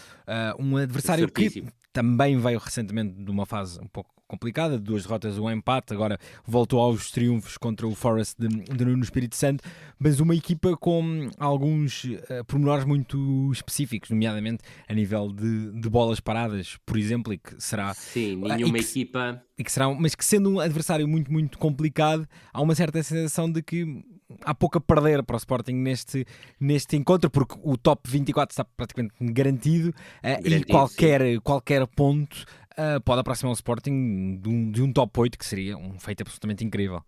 um adversário que também veio recentemente de uma fase um pouco complicada, de 2 derrotas, 1 empate, agora voltou aos triunfos contra o Forest de Nuno Espírito Santo, mas uma equipa com alguns pormenores muito específicos, nomeadamente a nível de bolas paradas, por exemplo, e que será... Sim, nenhuma equipa... E que será, mas que sendo um adversário muito, muito complicado, há uma certa sensação de que há pouco a perder para o Sporting neste encontro, porque o top 24 está praticamente garantido, e qualquer ponto pode aproximar o Sporting de um top 8, que seria um feito absolutamente incrível.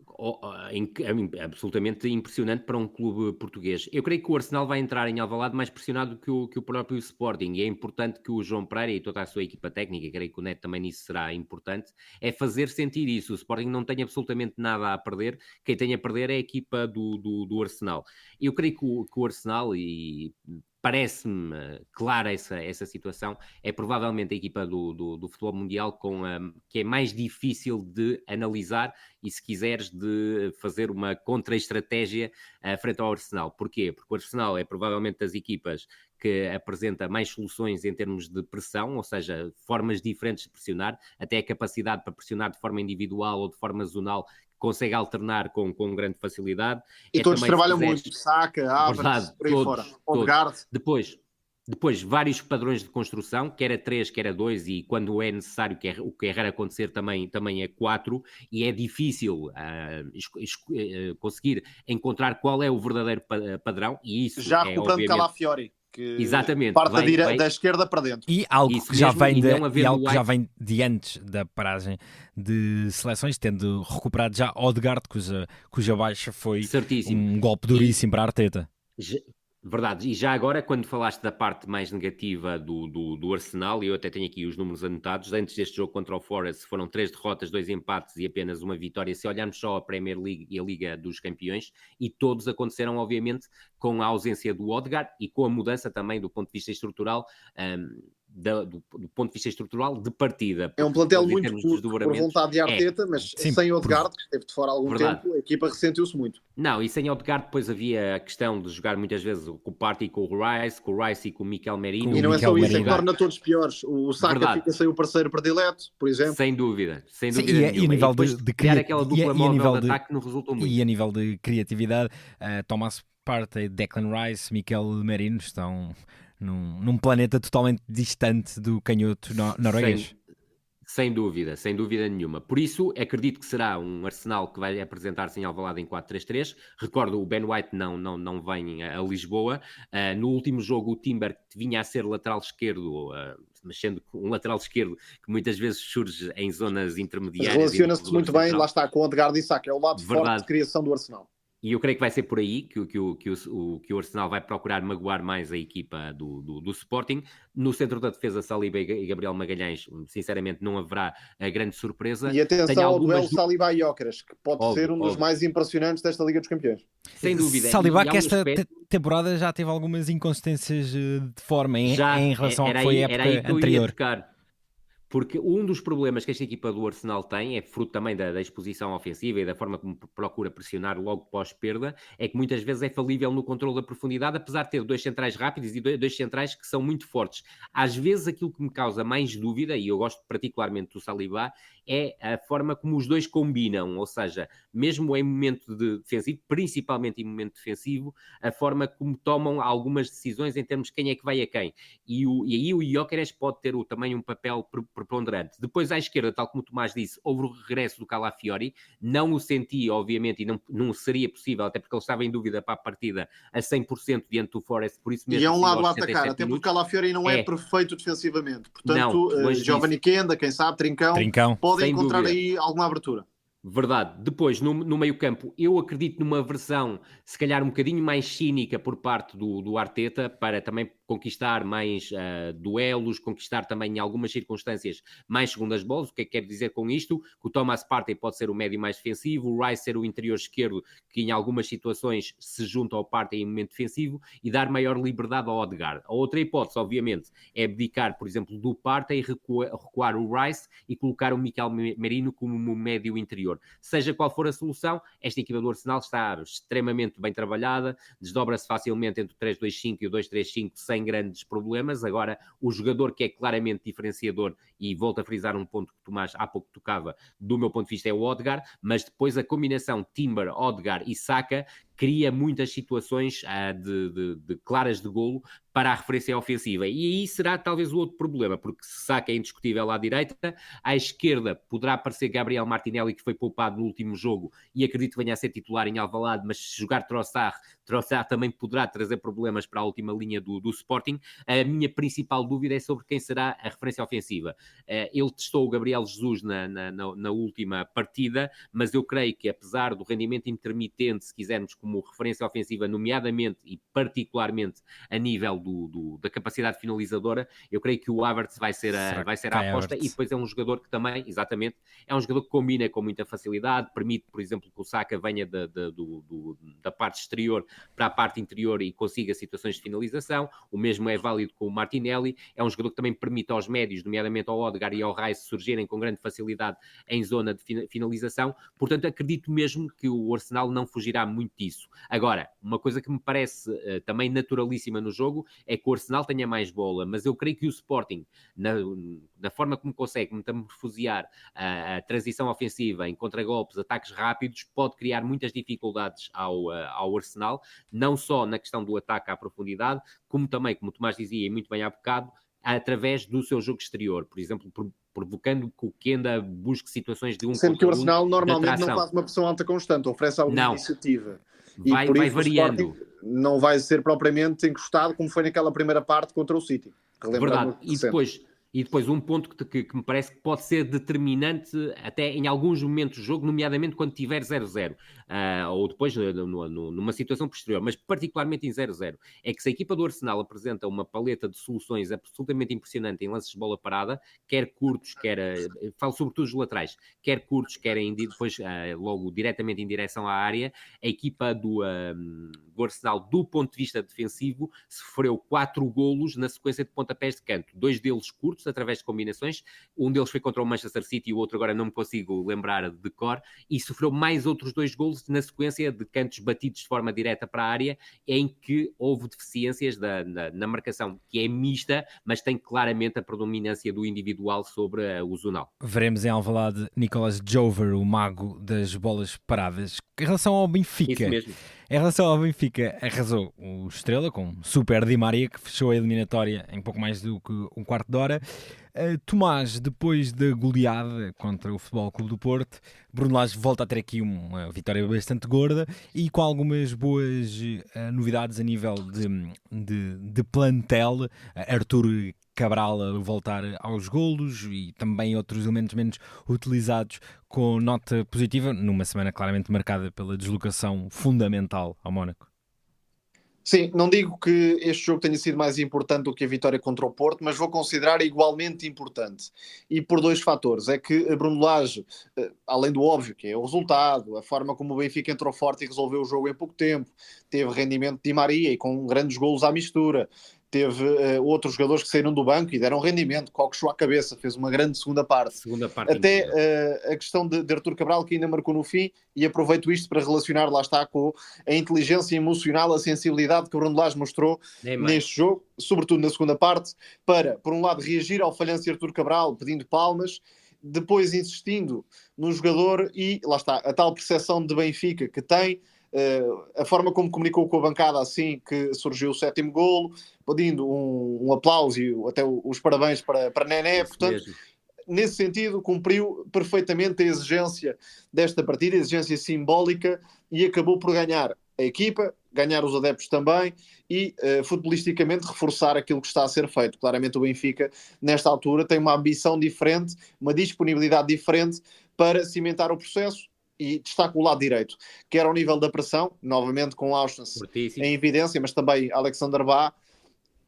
Absolutamente impressionante para um clube português. Eu creio que o Arsenal vai entrar em Alvalade mais pressionado que o próprio Sporting, e é importante que o João Pereira e toda a sua equipa técnica, creio que o Neto também nisso será importante, é fazer sentir isso. O Sporting não tem absolutamente nada a perder, quem tem a perder é a equipa do Arsenal. Eu creio que o Arsenal, e parece-me clara essa situação, é provavelmente a equipa do futebol mundial que é mais difícil de analisar e, se quiseres, de fazer uma contra-estratégia frente ao Arsenal. Porquê? Porque o Arsenal é provavelmente das equipas que apresenta mais soluções em termos de pressão, ou seja, formas diferentes de pressionar, até a capacidade para pressionar de forma individual ou de forma zonal, consegue alternar com grande facilidade. E todos trabalham muito, Saka, Havertz, por aí fora, Odegaard. Depois, vários padrões de construção, quer a 3, quer a 2, e quando é necessário, o que é raro acontecer, também é 4, e é difícil conseguir encontrar qual é o verdadeiro padrão, e isso já recuperando Calafiori, que exatamente, parte da esquerda para dentro. E algo que já vem de antes da paragem de seleções, tendo recuperado já Odegaard, cuja baixa foi um golpe duríssimo para a Arteta. Verdade, e já agora, quando falaste da parte mais negativa do Arsenal, e eu até tenho aqui os números anotados, antes deste jogo contra o Forest foram 3 derrotas, 2 empates e apenas uma vitória, se olharmos só a Premier League e a Liga dos Campeões, e todos aconteceram, obviamente, com a ausência do Odegaard e com a mudança também do ponto de vista estrutural, do ponto de vista estrutural de partida. É um plantel muito por vontade de Arteta, mas sem Odegaard, que esteve de fora há algum tempo, a equipa ressentiu-se muito. Não, e sem Odegaard depois havia a questão de jogar muitas vezes com o Partey e com o Rice e com o Mikel Merino. E não é só isso, é que torna todos piores. O Saka fica sem o parceiro predileto, por exemplo. Sem dúvida. Sim, e a nível de criar aquela dupla móvel de ataque não resultou muito. E a nível de criatividade, Thomas Partey, Declan Rice, Mikel Merino estão num planeta totalmente distante do canhoto norueguês. Sem dúvida nenhuma. Por isso, acredito que será um Arsenal que vai apresentar-se em Alvalade em 4-3-3. Recordo, o Ben White não vem a Lisboa. No último jogo, o Timber vinha a ser lateral esquerdo, mas sendo um lateral esquerdo que muitas vezes surge em zonas intermediárias. Relaciona-se muito bem, lá está, com o Odegaard e Saka. É o lado forte de criação do Arsenal. E eu creio que vai ser por aí que o Arsenal vai procurar magoar mais a equipa do Sporting. No centro da defesa, Saliba e Gabriel Magalhães, sinceramente, não haverá a grande surpresa. E atenção ao duelo Saliba e Gyökeres, que pode ser um dos mais impressionantes desta Liga dos Campeões. Sem dúvida. Saliba, que esta temporada já teve algumas inconsistências de forma em relação ao que foi a época anterior. Porque um dos problemas que esta equipa do Arsenal tem, é fruto também da exposição ofensiva e da forma como procura pressionar logo pós-perda, é que muitas vezes é falível no controle da profundidade, apesar de ter 2 centrais rápidos e 2 centrais que são muito fortes. Às vezes aquilo que me causa mais dúvida, e eu gosto particularmente do Saliba, é a forma como os dois combinam, ou seja, mesmo em momento defensivo, principalmente em momento defensivo, a forma como tomam algumas decisões em termos de quem é que vai a quem. E aí o Gyökeres pode ter também um papel preponderante. Depois, à esquerda, tal como o Tomás disse, houve o regresso do Calafiori. Não o senti, obviamente, e não seria possível, até porque ele estava em dúvida para a partida a 100% diante do Forest, por isso mesmo. E é um lado a atacar, até porque o Calafiori não é perfeito defensivamente. Portanto, Giovanni Kenda, quem sabe, Trincão. Podem encontrar aí alguma abertura. Verdade. Depois, no meio-campo, eu acredito numa versão, se calhar um bocadinho mais cínica por parte do Arteta, para também conquistar mais duelos, conquistar também em algumas circunstâncias mais segundas bolas. O que é que quero dizer com isto? Que o Thomas Partey pode ser o médio mais defensivo, o Rice ser o interior esquerdo, que em algumas situações se junta ao Partey em momento defensivo, e dar maior liberdade ao Odegaard. A outra hipótese, obviamente, é abdicar, por exemplo, do Partey, recuar o Rice e colocar o Mikel Merino como médio interior. Seja qual for a solução, esta equipa do Arsenal está extremamente bem trabalhada, desdobra-se facilmente entre o 3-2-5 e o 2-3-5 sem grandes problemas. Agora, o jogador que é claramente diferenciador, e volto a frisar um ponto que o Tomás há pouco tocava, do meu ponto de vista é o Odegaard, mas depois a combinação Timber, Odegaard e Saka cria muitas situações de claras de golo para a referência ofensiva. E aí será talvez o outro problema, porque Saka é indiscutível à direita, à esquerda poderá aparecer Gabriel Martinelli, que foi poupado no último jogo e acredito que venha a ser titular em Alvalade, mas se jogar Trossard também poderá trazer problemas para a última linha do Sporting. A minha principal dúvida é sobre quem será a referência ofensiva. Ele testou o Gabriel Jesus na última partida, mas eu creio que apesar do rendimento intermitente, se quisermos, como referência ofensiva, nomeadamente e particularmente a nível da capacidade finalizadora, eu creio que o Havertz vai ser a aposta. E depois é um jogador que também, exatamente, é um jogador que combina com muita facilidade, permite, por exemplo, que o Saka venha da parte exterior para a parte interior e consiga situações de finalização. O mesmo é válido com o Martinelli. É um jogador que também permite aos médios, nomeadamente ao Odegaard e ao Rice, surgirem com grande facilidade em zona de finalização. Portanto, acredito mesmo que o Arsenal não fugirá muito disso. Agora, uma coisa que me parece também naturalíssima no jogo é que o Arsenal tenha mais bola, mas eu creio que o Sporting, na forma como consegue metamorfosear a transição ofensiva em contragolpes, ataques rápidos, pode criar muitas dificuldades ao Arsenal, não só na questão do ataque à profundidade, como também, como o Tomás dizia e muito bem há bocado, através do seu jogo exterior, por exemplo, provocando que o Kenda busque situações de um Sendo que o Arsenal normalmente não atração. faz uma pressão alta constante, oferece alguma iniciativa. Vai variando. Não vai ser propriamente encostado como foi naquela primeira parte contra o City. Verdade. E depois um ponto que me parece que pode ser determinante até em alguns momentos do jogo, nomeadamente quando tiver 0-0, ou depois numa situação posterior, mas particularmente em 0-0, é que se a equipa do Arsenal apresenta uma paleta de soluções absolutamente impressionante em lances de bola parada, quer curtos, falo sobretudo dos laterais, quer curtos, quer depois logo diretamente em direção à área, a equipa do Arsenal, do ponto de vista defensivo, sofreu 4 golos na sequência de pontapés de canto, 2 deles curtos, através de combinações, um deles foi contra o Manchester City e o outro agora não me consigo lembrar de cor, e sofreu mais outros 2 golos na sequência de cantos batidos de forma direta para a área, em que houve deficiências na marcação, que é mista, mas tem claramente a predominância do individual sobre o zonal. Veremos em Alvalade Nicolas Jover, o mago das bolas paradas. Em relação ao Benfica, Isso mesmo. Em relação ao Benfica, arrasou o Estrela com Super Di Maria, que fechou a eliminatória em pouco mais do que um quarto de hora. Tomás, depois da goleada contra o Futebol Clube do Porto, Bruno Lage volta a ter aqui uma vitória bastante gorda e com algumas boas novidades a nível de plantel. Arthur Cabral a voltar aos golos e também outros elementos menos utilizados com nota positiva, numa semana claramente marcada pela deslocação fundamental ao Mónaco. Sim, não digo que este jogo tenha sido mais importante do que a vitória contra o Porto, mas vou considerar igualmente importante. E por 2 fatores. É que Bruno Lage, além do óbvio, que é o resultado, a forma como o Benfica entrou forte e resolveu o jogo em pouco tempo, teve rendimento de Di Maria e com grandes golos à mistura, teve outros jogadores que saíram do banco e deram rendimento. Coxo à cabeça, fez uma grande segunda parte. Até a questão de Arthur Cabral, que ainda marcou no fim, e aproveito isto para relacionar, lá está, com a inteligência emocional, a sensibilidade que o Bruno Lage mostrou neste jogo, sobretudo na segunda parte, para, por um lado, reagir ao falhanço de Arthur Cabral, pedindo palmas, depois insistindo no jogador e, lá está, a tal percepção de Benfica que tem, a forma como comunicou com a bancada assim que surgiu o 7º golo, pedindo um aplauso e até os parabéns para Nené. Portanto, nesse sentido, cumpriu perfeitamente a exigência desta partida, a exigência simbólica, e acabou por ganhar a equipa, ganhar os adeptos também e, futebolisticamente, reforçar aquilo que está a ser feito. Claramente o Benfica, nesta altura, tem uma ambição diferente, uma disponibilidade diferente para cimentar o processo. E destaco o lado direito, quer ao nível da pressão, novamente com Auschwitz em evidência, mas também Alexander Bá,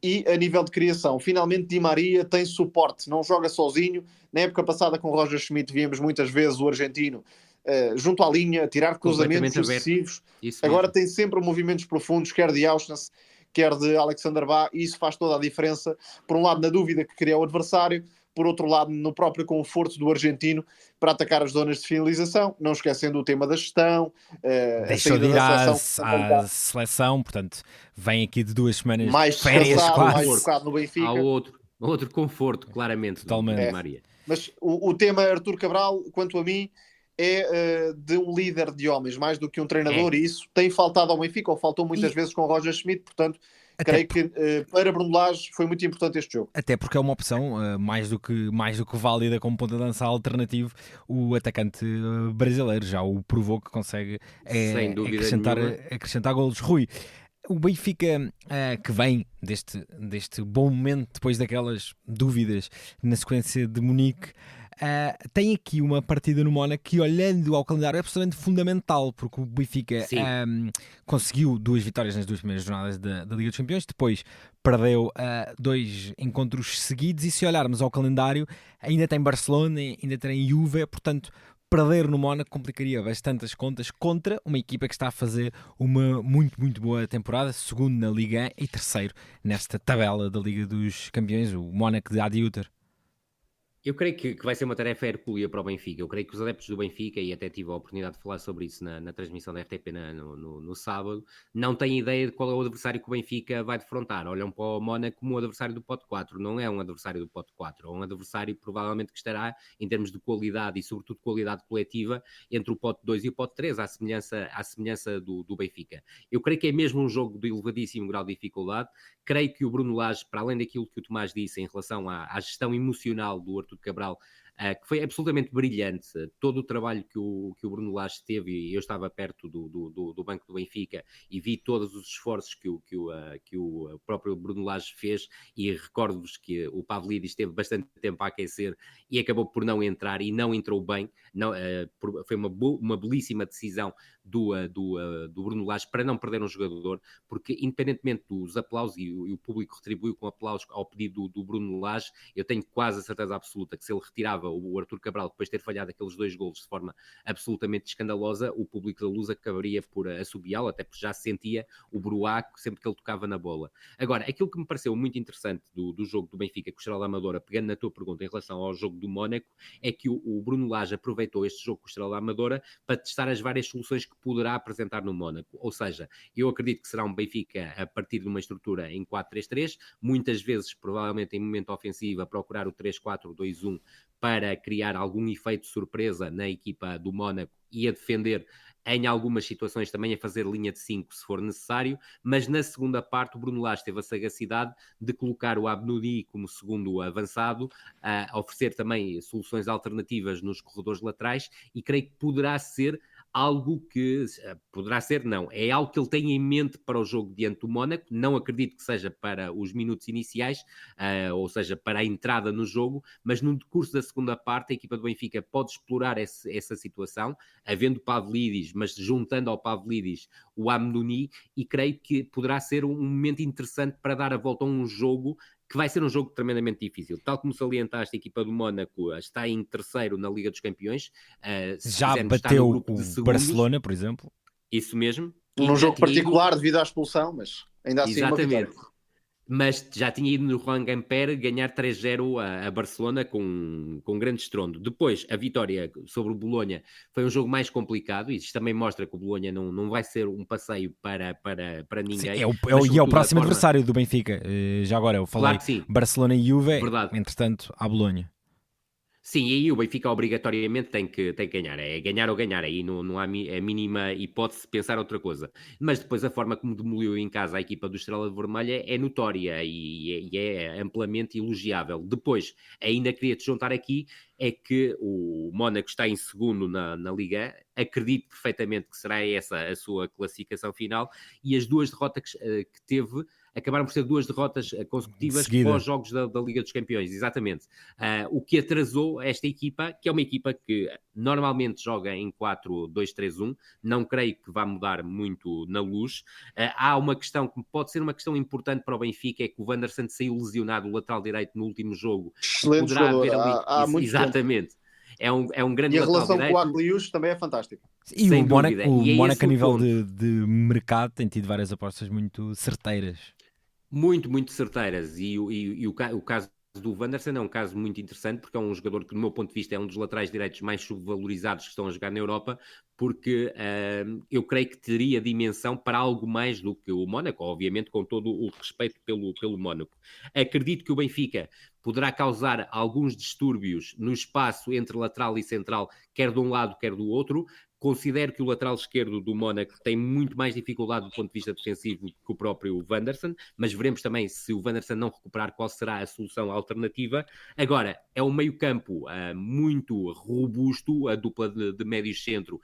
e a nível de criação. Finalmente Di Maria tem suporte, não joga sozinho. Na época passada com Roger Schmidt víamos muitas vezes o argentino junto à linha, tirar cruzamentos sucessivos. Agora tem sempre movimentos profundos, quer de Auschwitz, quer de Alexander Bá, e isso faz toda a diferença. Por um lado, na dúvida que cria o adversário, por outro lado, no próprio conforto do argentino para atacar as zonas de finalização, não esquecendo o tema da gestão. Deixou de ir à seleção, portanto, vem aqui de 2 semanas mais férias quase. Mais focado no Benfica. Há outro conforto, claramente, totalmente. Do Maria. Mas o tema Arthur Cabral, quanto a mim, é de um líder de homens, mais do que um treinador, e isso tem faltado ao Benfica, ou faltou muitas vezes com o Roger Schmidt, portanto, creio que para Bruno Lage foi muito importante este jogo. Até porque é uma opção mais do que válida como ponta de lança alternativo. O atacante brasileiro já o provou que consegue acrescentar golos. Rui, o Benfica que vem deste bom momento, depois daquelas dúvidas na sequência de Munique, tem aqui uma partida no Mónaco que, olhando ao calendário, é absolutamente fundamental, porque o Benfica conseguiu 2 vitórias nas 2 primeiras jornadas da Liga dos Campeões, depois perdeu 2 encontros seguidos, e se olharmos ao calendário, ainda tem Barcelona, ainda tem Juve, portanto perder no Mónaco complicaria bastante as contas contra uma equipa que está a fazer uma muito, muito boa temporada, segundo na Liga 1 e terceiro nesta tabela da Liga dos Campeões, o Mónaco de Adi Hütter. Eu creio que vai ser uma tarefa hercúlea para o Benfica. Eu creio que os adeptos do Benfica, e até tive a oportunidade de falar sobre isso na transmissão da RTP no sábado, não têm ideia de qual é o adversário que o Benfica vai defrontar. Olham para o Mónaco como o adversário do pote 4. Não é um adversário do pote 4. É um adversário provavelmente que estará, em termos de qualidade e sobretudo qualidade coletiva, entre o pote 2 e o pote 3, à semelhança do Benfica. Eu creio que é mesmo um jogo de elevadíssimo grau de dificuldade. Creio que o Bruno Lage, para além daquilo que o Tomás disse em relação à gestão emocional do Artur Cabral, que foi absolutamente brilhante, todo o trabalho que o Bruno Lage teve, e eu estava perto do banco do Benfica e vi todos os esforços que o próprio Bruno Lage fez, e recordo-vos que o Pavlidis teve bastante tempo a aquecer e acabou por não entrar, e não entrou bem. Foi uma belíssima decisão do Bruno Lage para não perder um jogador, porque independentemente dos aplausos, e o público retribuiu com aplausos ao pedido do Bruno Lage, eu tenho quase a certeza absoluta que se ele retirava o Artur Cabral depois de ter falhado aqueles 2 golos de forma absolutamente escandalosa, o público da Luz acabaria por assobiá-lo, até porque já se sentia o bruaco sempre que ele tocava na bola. Agora, aquilo que me pareceu muito interessante do jogo do Benfica com o Estrela da Amadora, pegando na tua pergunta em relação ao jogo do Mónaco, é que o Bruno Lage aproveitou este jogo com o Estrela da Amadora para testar as várias soluções que poderá apresentar no Mónaco. Ou seja, eu acredito que será um Benfica a partir de uma estrutura em 4-3-3, muitas vezes, provavelmente em momento ofensivo, a procurar o 3-4-2-1 para criar algum efeito de surpresa na equipa do Mónaco e a defender em algumas situações também a fazer linha de 5 se for necessário, mas na segunda parte o Bruno Lage teve a sagacidade de colocar o Abnoudi como segundo avançado, a oferecer também soluções alternativas nos corredores laterais, e creio que poderá ser algo que, é algo que ele tem em mente para o jogo diante do Mónaco. Não acredito que seja para os minutos iniciais, ou seja, para a entrada no jogo, mas no decurso da segunda parte a equipa do Benfica pode explorar essa situação, havendo Pavlidis, mas juntando ao Pavlidis o Amdouni, e creio que poderá ser um momento interessante para dar a volta a um jogo que vai ser um jogo tremendamente difícil. Tal como salientaste, a equipa do Mónaco está em terceiro na Liga dos Campeões. Já bateu o Barcelona, por exemplo. Isso mesmo. Num jogo particular devido à expulsão, mas ainda assim uma vitória. Mas já tinha ido no Juan Gamper ganhar 3-0 a Barcelona com grande estrondo. Depois, a vitória sobre o Bolonha foi um jogo mais complicado, e isto também mostra que o Bolonha não vai ser um passeio para ninguém. Sim, é o próximo adversário do Benfica. Já agora, eu falei claro, Barcelona e Juve, entretanto, à Bolonha. Sim, e aí o Benfica obrigatoriamente tem que ganhar. É ganhar ou ganhar. Aí não há a mínima hipótese de pensar outra coisa. Mas depois a forma como demoliu em casa a equipa do Estrela Vermelha é notória e é amplamente elogiável. Depois, ainda queria-te juntar aqui, é que o Mónaco está em segundo na Liga. Acredito perfeitamente que será essa a sua classificação final. E as 2 derrotas que teve acabaram por ser 2 derrotas consecutivas pós jogos da Liga dos Campeões, exatamente. O que atrasou esta equipa, que é uma equipa que normalmente joga em 4-2-3-1, não creio que vá mudar muito na Luz. Há uma questão que pode ser uma questão importante para o Benfica, é que o Wanderson saiu lesionado, o lateral direito, no último jogo. Excelente jogador, há muito exatamente. Tempo. É um grande lateral direito. E a relação direito. com o Aglius também é fantástica. E o Mónaco a nível de mercado tem tido várias apostas muito certeiras. Muito, muito certeiras, e o caso do Wanderson é um caso muito interessante, porque é um jogador que, do meu ponto de vista, é um dos laterais direitos mais subvalorizados que estão a jogar na Europa, porque eu creio que teria dimensão para algo mais do que o Mónaco, obviamente com todo o respeito pelo Mónaco. Acredito que o Benfica poderá causar alguns distúrbios no espaço entre lateral e central, quer de um lado, quer do outro. Considero que o lateral esquerdo do Mónaco tem muito mais dificuldade do ponto de vista defensivo que o próprio Wanderson, mas veremos também se o Wanderson não recuperar qual será a solução alternativa. Agora, é um meio-campo muito robusto, a dupla de médio-centro.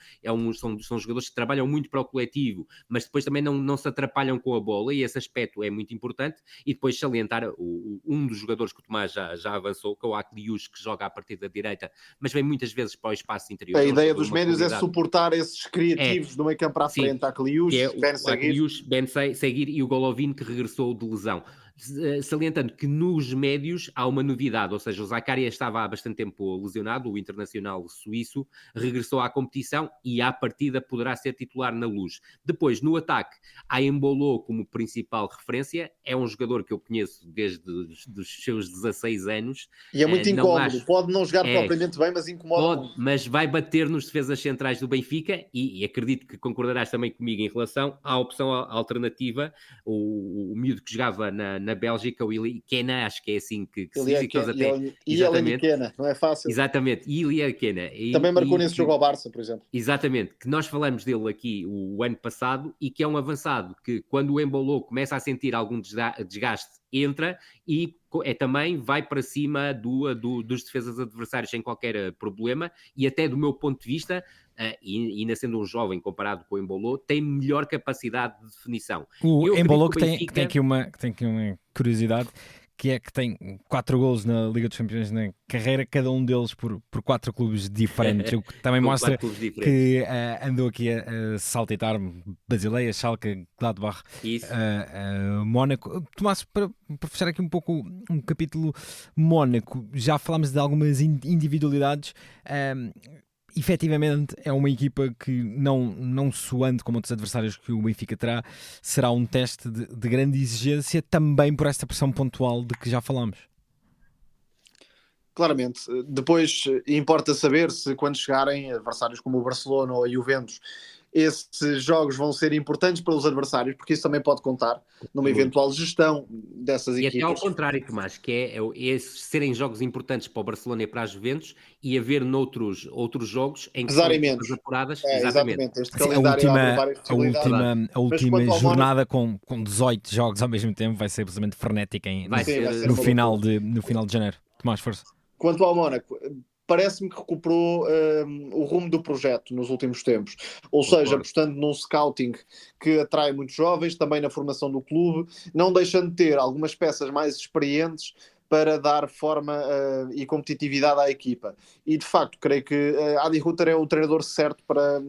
São jogadores que trabalham muito para o coletivo, mas depois também não se atrapalham com a bola, e esse aspecto é muito importante. E depois salientar um dos jogadores que o Tomás já avançou, que é o Aglius, que joga a partir da direita, mas vem muitas vezes para o espaço interior. A ideia dos médios é suportar esses criativos do meio campo para a frente, Aglius, Ben Seguir e o Golovin, que regressou de lesão. salientando que nos médios há uma novidade, ou seja, o Zakaria estava há bastante tempo lesionado, o internacional suíço, regressou à competição e à partida poderá ser titular na Luz. Depois, no ataque, há Embolo como principal referência, é um jogador que eu conheço desde os seus 16 anos. E é muito incómodo, pode não jogar propriamente bem, mas incomoda muito. Mas vai bater nos defesas centrais do Benfica e acredito que concordarás também comigo em relação à opção alternativa, o miúdo que jogava na Bélgica, o Ili Kena, acho que é assim que se diz, que eles até... Ili Kena, não é fácil. Exatamente, Ili Kena. Também marcou nesse jogo ao Barça, por exemplo. Exatamente, que nós falamos dele aqui o ano passado e que é um avançado que quando o Embolo começa a sentir algum desgaste, entra e também vai para cima dos defesas adversários sem qualquer problema e até do meu ponto de vista, e ainda sendo um jovem comparado com o Embolo, tem melhor capacidade de definição. O Embolo que tem aqui uma curiosidade, que é que tem 4 golos na Liga dos Campeões na carreira, cada um deles por 4 clubes diferentes, o que também mostra que andou aqui a saltitar Basileia, Schalke, Gladbach, Mónaco. Tomás, para fechar aqui um pouco um capítulo Mónaco, já falámos de algumas individualidades. Efetivamente é uma equipa que não soando como outros adversários que o Benfica terá, será um teste de grande exigência também por esta pressão pontual de que já falámos. Claramente. Depois importa saber se quando chegarem adversários como o Barcelona ou a Juventus, esses jogos vão ser importantes para os adversários, porque isso também pode contar numa eventual gestão dessas equipas. E até ao contrário, Tomás, que é serem jogos importantes para o Barcelona e para as Juventus e haver outros jogos em que pesarem menos apuradas. Exatamente. Este calendário abre várias possibilidades. A última jornada com 18 jogos ao mesmo tempo vai ser absolutamente frenética no final de janeiro. Tomás, força. Quanto ao Mónaco, parece-me que recuperou o rumo do projeto nos últimos tempos. Ou seja, apostando num scouting que atrai muitos jovens, também na formação do clube, não deixando de ter algumas peças mais experientes para dar forma e competitividade à equipa. E, de facto, creio que Adi Hütter é o treinador certo para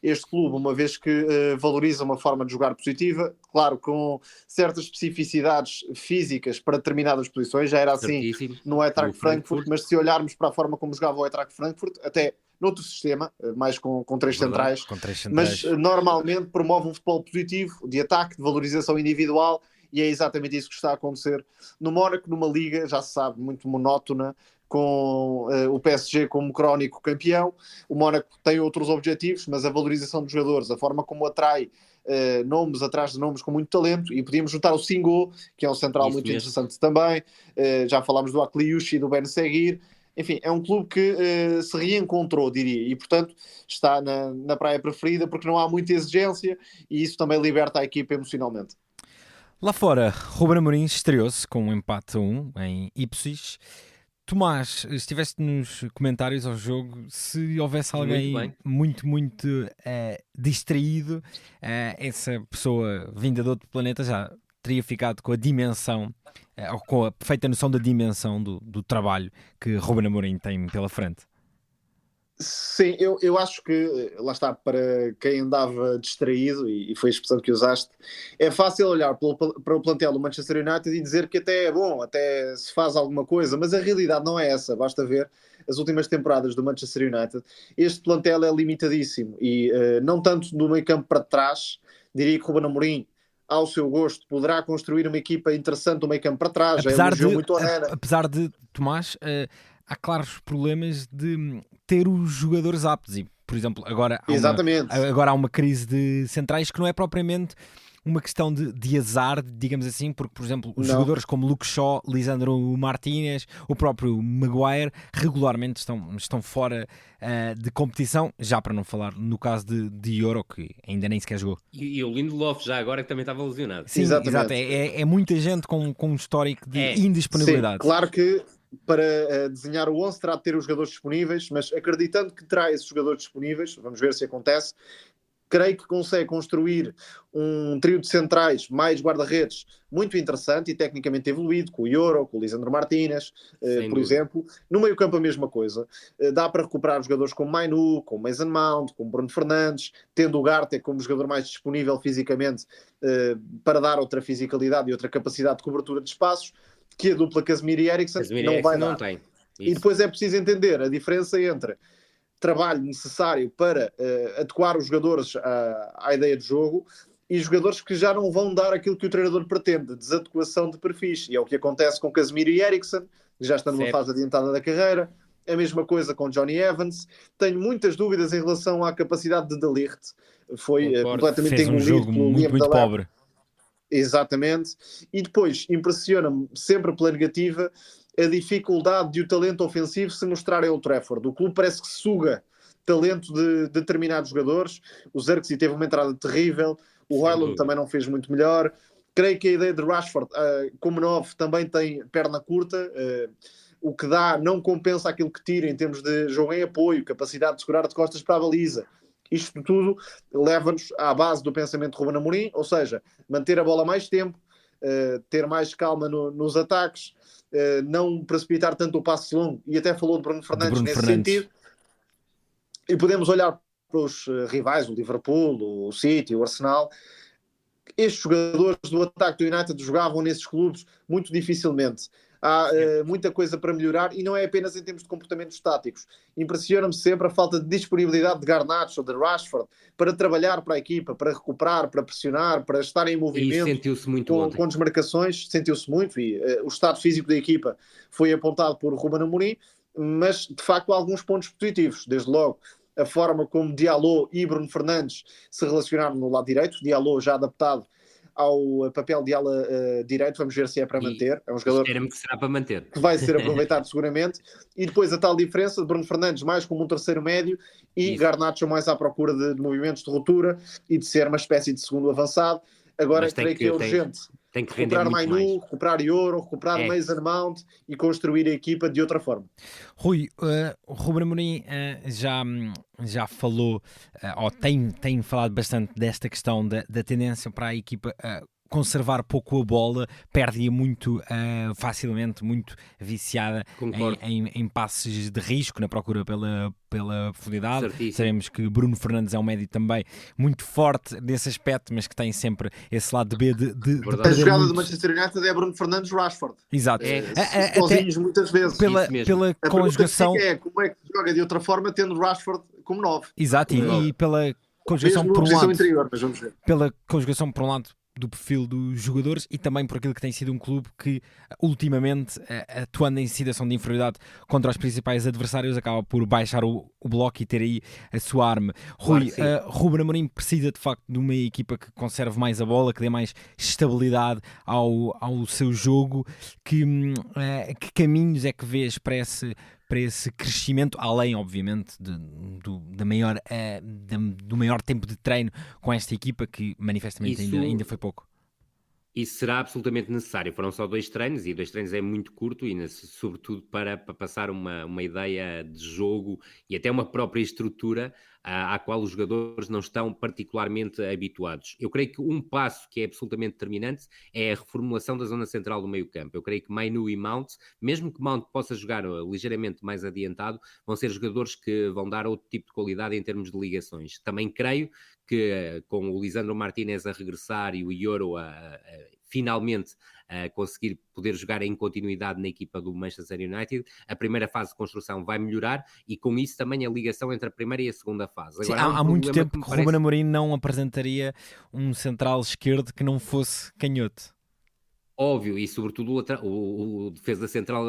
este clube, uma vez que valoriza uma forma de jogar positiva, claro, com certas especificidades físicas para determinadas posições, já era assim no Eintracht Frankfurt, mas se olharmos para a forma como jogava o Eintracht Frankfurt, até noutro sistema, mais com três centrais, mas normalmente promove um futebol positivo, de ataque, de valorização individual, e é exatamente isso que está a acontecer no Mónaco, numa liga, já se sabe, muito monótona, com o PSG como crónico campeão. O Mónaco tem outros objetivos, mas a valorização dos jogadores, a forma como atrai nomes atrás de nomes com muito talento, e podíamos juntar o Singo, que é um central muito interessante também, já falámos do Akliushi e do Ben Seguir. Enfim, é um clube que se reencontrou, diria, e portanto está na praia preferida, porque não há muita exigência e isso também liberta a equipa emocionalmente. Lá fora, Ruben Amorim estreou-se com um empate 1 em Ipswich. Tomás, estiveste nos comentários ao jogo, se houvesse alguém muito distraído, essa pessoa vinda de outro planeta já teria ficado com a dimensão, ou com a perfeita noção da dimensão do trabalho que Ruben Amorim tem pela frente. Sim, eu acho que, lá está, para quem andava distraído, e foi a expressão que usaste, é fácil olhar para o plantel do Manchester United e dizer que até é bom, até se faz alguma coisa, mas a realidade não é essa. Basta ver as últimas temporadas do Manchester United. Este plantel é limitadíssimo e não tanto do meio campo para trás, diria que Ruben Amorim, ao seu gosto, poderá construir uma equipa interessante do meio campo para trás. Apesar de Tomás, há claros problemas de ter os jogadores aptos e, por exemplo, agora há uma crise de centrais que não é propriamente uma questão de azar, digamos assim, porque, por exemplo, os jogadores como Luke Shaw, Lisandro Martínez, o próprio Maguire, regularmente estão fora de competição, já para não falar no caso de Euro, que ainda nem sequer jogou. E o Lindelof já agora que também estava lesionado. Sim, exato. É muita gente com um histórico de indisponibilidade. Sim, claro que para desenhar o 11 terá de ter os jogadores disponíveis, mas acreditando que terá esses jogadores disponíveis, vamos ver se acontece, creio que consegue construir um trio de centrais mais guarda-redes muito interessante e tecnicamente evoluído, com o Yoro, com o Lisandro Martínez, por exemplo. No meio-campo a mesma coisa. Dá para recuperar jogadores como Mainu, como Mason Mount, como Bruno Fernandes, tendo o Garte como jogador mais disponível fisicamente para dar outra fisicalidade e outra capacidade de cobertura de espaços, que a dupla Casemiro e Eriksen não vai dar. Tem. E depois é preciso entender a diferença entre trabalho necessário para adequar os jogadores à ideia de jogo e jogadores que já não vão dar aquilo que o treinador pretende, desadequação de perfis. E é o que acontece com Casemiro e Eriksen, que já estão numa fase adiantada da carreira. A mesma coisa com Johnny Evans. Tenho muitas dúvidas em relação à capacidade de De Ligt. Foi completamente engolido jogo pelo muito pobre. Exatamente. E depois impressiona-me sempre pela negativa a dificuldade de o talento ofensivo se mostrar em Old Trafford. O clube parece que suga talento de determinados jogadores. O Xerxes teve uma entrada terrível. O Højlund também não fez muito melhor. Creio que a ideia de Rashford como 9 também tem perna curta. O que dá não compensa aquilo que tira em termos de jogo em apoio, capacidade de segurar de costas para a baliza. Isto tudo leva-nos à base do pensamento de Ruben Amorim, ou seja, manter a bola mais tempo, ter mais calma nos ataques, não precipitar tanto o passe longo, e até falou de Bruno Fernandes nesse sentido. E podemos olhar para os rivais, o Liverpool, o City, o Arsenal. Estes jogadores do ataque do United jogavam nesses clubes muito dificilmente. Há muita coisa para melhorar e não é apenas em termos de comportamentos táticos. Impressiona-me sempre a falta de disponibilidade de Garnacho ou de Rashford para trabalhar para a equipa, para recuperar, para pressionar, para estar em movimento. E sentiu-se muito com desmarcações, sentiu-se muito e o estado físico da equipa foi apontado por Ruben Amorim, mas de facto há alguns pontos positivos. Desde logo a forma como Diallo e Bruno Fernandes se relacionaram no lado direito. Diallo já adaptado ao papel de ala direito, vamos ver se é para manter. É um jogador que será para manter, que vai ser aproveitado seguramente. E depois a tal diferença de Bruno Fernandes mais como um terceiro médio e Garnacho mais à procura de movimentos de ruptura e de ser uma espécie de segundo avançado. Agora creio que é urgente tem que recuperar Mainu, recuperar Yoro, recuperar Mason Mount e construir a equipa de outra forma. Rui, o Ruben Amorim já falou, ou tem falado bastante desta questão da tendência para a equipa conservar pouco a bola, perde-a muito facilmente, muito viciada em passes de risco, na procura pela profundidade. Certíssimo. Sabemos que Bruno Fernandes é um médio também muito forte nesse aspecto, mas que tem sempre esse lado de B de a jogada do Manchester United é Bruno Fernandes Rashford. Exato. Sozinhos muitas vezes. Pela conjugação. Como é que joga de outra forma tendo Rashford como 9? Exato, e pela conjugação por um lado. Interior, mas vamos ver. Pela conjugação por um lado do perfil dos jogadores e também por aquilo que tem sido um clube que ultimamente, atuando em situação de inferioridade contra os principais adversários, acaba por baixar o bloco e ter aí a sua arma. Rui, Ruben Amorim precisa de facto de uma equipa que conserve mais a bola, que dê mais estabilidade ao seu jogo. Que caminhos é que vês para esse crescimento, além obviamente do maior tempo de treino com esta equipa, que manifestamente ainda foi pouco? Isso será absolutamente necessário. Foram só 2 treinos e 2 treinos é muito curto e sobretudo para passar uma ideia de jogo e até uma própria estrutura à qual os jogadores não estão particularmente habituados. Eu creio que um passo que é absolutamente determinante é a reformulação da zona central do meio-campo. Eu creio que Mainu e Mount, mesmo que Mount possa jogar ligeiramente mais adiantado, vão ser jogadores que vão dar outro tipo de qualidade em termos de ligações. Também creio que com o Lisandro Martínez a regressar e o Yoro finalmente conseguir poder jogar em continuidade na equipa do Manchester United, a primeira fase de construção vai melhorar e com isso também a ligação entre a primeira e a segunda fase. Agora, há muito tempo que o Ruben Amorim não apresentaria um central esquerdo que não fosse canhoto. Óbvio, e sobretudo o defesa central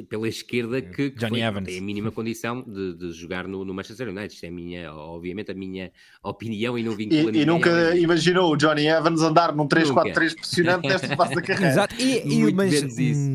pela esquerda que tem a mínima condição de jogar no Manchester United. Isto é obviamente a minha opinião e não vincula ninguém. E nunca imaginou o Johnny Evans andar num 3-4-3 pressionante nesta fase da carreira. Exato, mas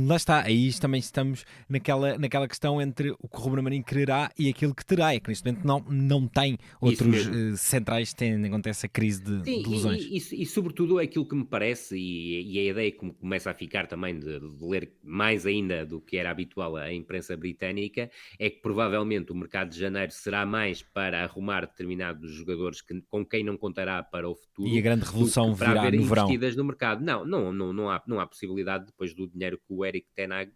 lá está, aí também estamos naquela questão entre o que o Ruben Amorim quererá e aquilo que terá, é que neste momento não tem outros centrais tendo em conta essa crise de lesões. E sobretudo aquilo que me parece, e a ideia começa a ficar também de ler mais ainda do que era habitual a imprensa britânica, é que provavelmente o mercado de janeiro será mais para arrumar determinados jogadores com quem não contará para o futuro. E a grande revolução para virá haver no verão. investidas no mercado. Não há possibilidade, depois do dinheiro que o Erik ten Hag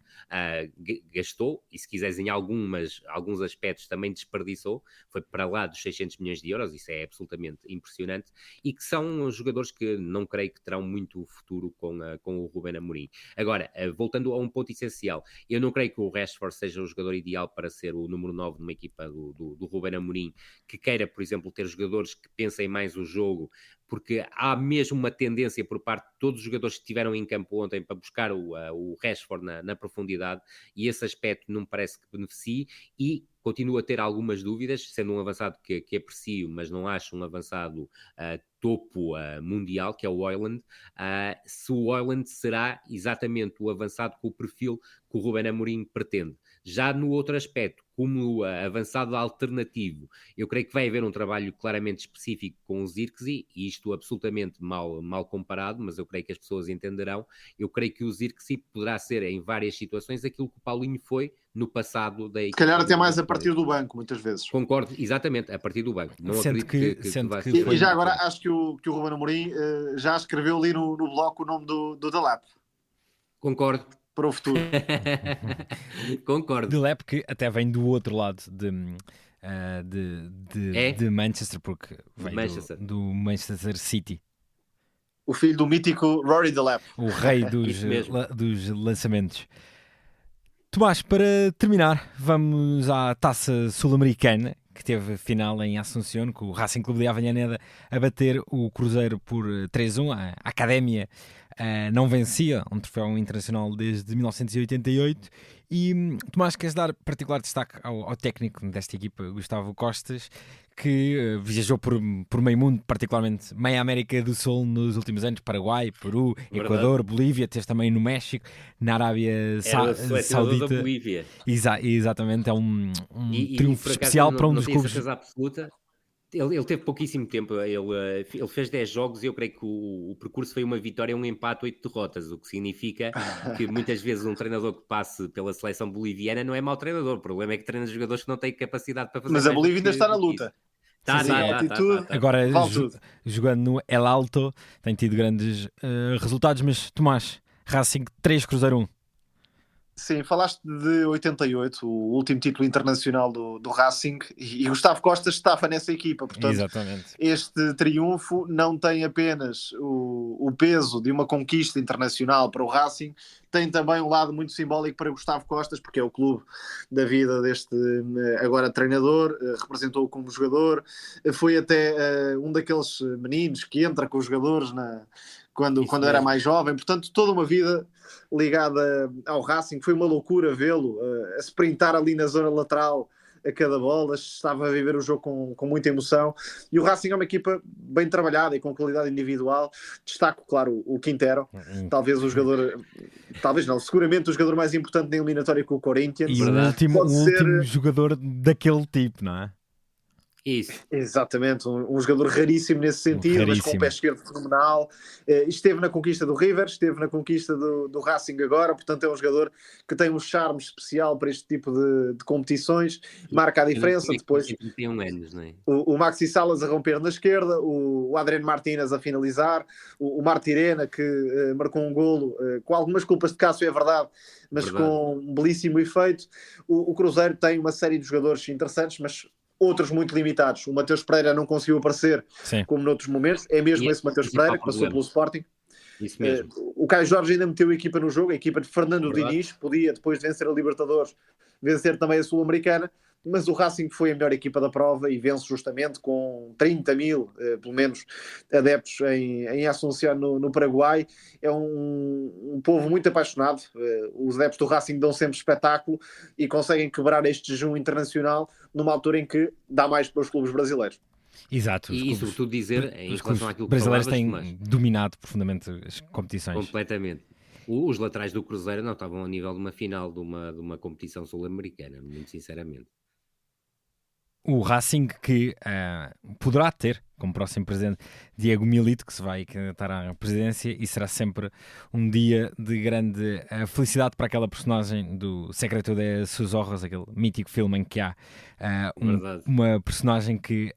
gastou, e se quiseres em alguns aspectos também desperdiçou, foi para lá dos 600 milhões de euros, isso é absolutamente impressionante, e que são jogadores que não creio que terão muito futuro com o Ruben Amorim. Agora, voltando a um ponto essencial, eu não creio que o Rashford seja o jogador ideal para ser o número 9 numa equipa do Ruben Amorim, que queira, por exemplo, ter jogadores que pensem mais o jogo, porque há mesmo uma tendência por parte de todos os jogadores que estiveram em campo ontem para buscar o Rashford na profundidade, e esse aspecto não me parece que beneficie, e continuo a ter algumas dúvidas, sendo um avançado que aprecio, mas não acho um avançado topo mundial, que é o Højlund, se o Højlund será exatamente o avançado com o perfil que o Ruben Amorim pretende. Já no outro aspecto, como avançado alternativo, eu creio que vai haver um trabalho claramente específico com o Zirkzee, e isto absolutamente mal comparado, mas eu creio que as pessoas entenderão. Eu creio que o Zirkzee poderá ser, em várias situações, aquilo que o Paulinho foi no passado da equipe. Se calhar até mais a partir do banco, muitas vezes. Concordo, exatamente, a partir do banco. Não Sendo acredito que E já agora acho que o Ruben Amorim já escreveu ali no bloco o nome do Delap. Concordo. Para o futuro. Concordo. Delap, que até vem do outro lado de Manchester, porque vem do Manchester City. O filho do mítico Rory Delap. O rei dos lançamentos. Tomás, para terminar, vamos à Taça Sul-Americana, que teve final em Asunción, com o Racing Clube de Avellaneda a bater o Cruzeiro por 3-1. A Académia não vencia um troféu internacional desde 1988. E, Tomás, queres dar particular destaque ao técnico desta equipa, Gustavo Costas, que viajou por meio mundo, particularmente meia América do Sul nos últimos anos, Paraguai, Peru, Equador, Bolívia, teve também no México, na Arábia Saudita. Da Bolívia. Exatamente, é um triunfo especial para um dos clubes. Absoluta. Ele teve pouquíssimo tempo, ele fez 10 jogos e eu creio que o percurso foi uma vitória, um empate, 8 derrotas, o que significa que muitas vezes um treinador que passe pela seleção boliviana não é mau treinador, o problema é que treina jogadores que não têm capacidade para fazer. Mas a Bolívia ainda está na luta. Tá. Agora, jogando no El Alto, tem tido grandes resultados, mas Tomás, Racing 3, Cruzeiro 1. Sim, falaste de 88, o último título internacional do Racing, e Gustavo Costas estava nessa equipa, portanto, exatamente, este triunfo não tem apenas o peso de uma conquista internacional para o Racing, tem também um lado muito simbólico para Gustavo Costas, porque é o clube da vida deste agora treinador, representou-o como jogador, foi até um daqueles meninos que entra com os jogadores quando era mais jovem, portanto toda uma vida ligada ao Racing. Foi uma loucura vê-lo a sprintar ali na zona lateral a cada bola, estava a viver o jogo com muita emoção, e o Racing é uma equipa bem trabalhada e com qualidade individual. Destaco, claro, o Quintero, talvez o jogador, talvez não, seguramente o jogador mais importante na eliminatória com o Corinthians, e o último jogador daquele tipo, não é? Isso. Exatamente, um jogador raríssimo nesse sentido, mas com o pé esquerdo fenomenal. Esteve na conquista do River, esteve na conquista do Racing agora, portanto é um jogador que tem um charme especial para este tipo de competições, marca a diferença. Depois 31 anos, não é? o Maxi Salas a romper na esquerda, o Adriano Martínez a finalizar, o Martirena que marcou um golo com algumas culpas de Cássio, é verdade, mas com um belíssimo efeito. O Cruzeiro tem uma série de jogadores interessantes, mas outros muito limitados. O Mateus Pereira não conseguiu aparecer, sim, como noutros momentos. É mesmo esse Mateus Pereira que passou pelo Sporting. Isso mesmo. O Caio Jorge ainda meteu a equipa no jogo, a equipa de Fernando Diniz, podia, depois de vencer a Libertadores, vencer também a Sul-Americana, mas o Racing foi a melhor equipa da prova e vence justamente com 30 mil, pelo menos, adeptos em Asunción, no Paraguai. É um povo muito apaixonado. Os adeptos do Racing dão sempre espetáculo e conseguem quebrar este jejum internacional numa altura em que dá mais para os clubes brasileiros. Exato. E isso tudo dizer em relação àquilo que brasileiros têm dominado profundamente as competições. Completamente. Os laterais do Cruzeiro não estavam a nível de uma final de uma competição sul-americana, muito sinceramente. O Racing que poderá ter como próximo presidente Diego Milito, que se vai candidatar à presidência, e será sempre um dia de grande felicidade para aquela personagem do Secreto de Sus Ojos, aquele mítico filme em que há uma personagem que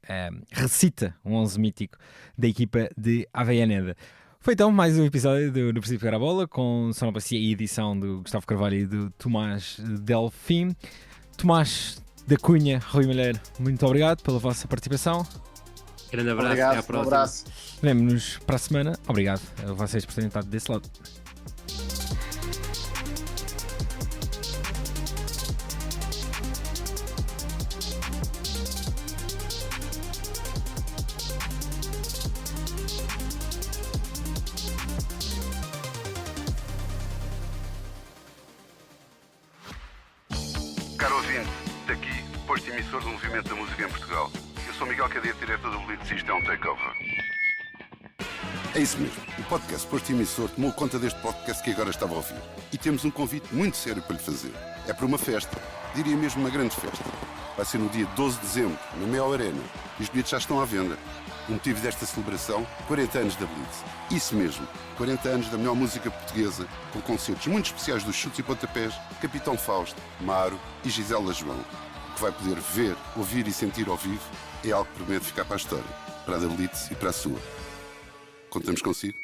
recita um 11 mítico da equipa de Avellaneda. Foi então mais um episódio do No Princípio Jogar a Bola, com sonoplastia e edição do Gustavo Carvalho e do Tomás Delfim. Tomás da Cunha, Rui Malheiro, muito obrigado pela vossa participação. Grande abraço, obrigado, até à próxima. Um abraço. Vemo-nos para a semana. Obrigado a vocês por terem estado desse lado. Caro ouvinte, daqui, posto emissor do Movimento da Música em Portugal. Eu sou Miguel Cadeia, diretor do Blitz, isto é um takeover. É isso mesmo. O podcast Posto Emissor tomou conta deste podcast que agora estava a ouvir. E temos um convite muito sério para lhe fazer. É para uma festa, diria mesmo uma grande festa. Vai ser no dia 12 de dezembro, na Mel Arena. E os bilhetes já estão à venda. O motivo desta celebração, 40 anos da Blitz. Isso mesmo, 40 anos da melhor música portuguesa, com concertos muito especiais dos Chutes e Pontapés, Capitão Fausto, Maro e Gisela João. O que vai poder ver, ouvir e sentir ao vivo é algo que promete ficar para a história, para a da Blitz e para a sua. Contamos consigo?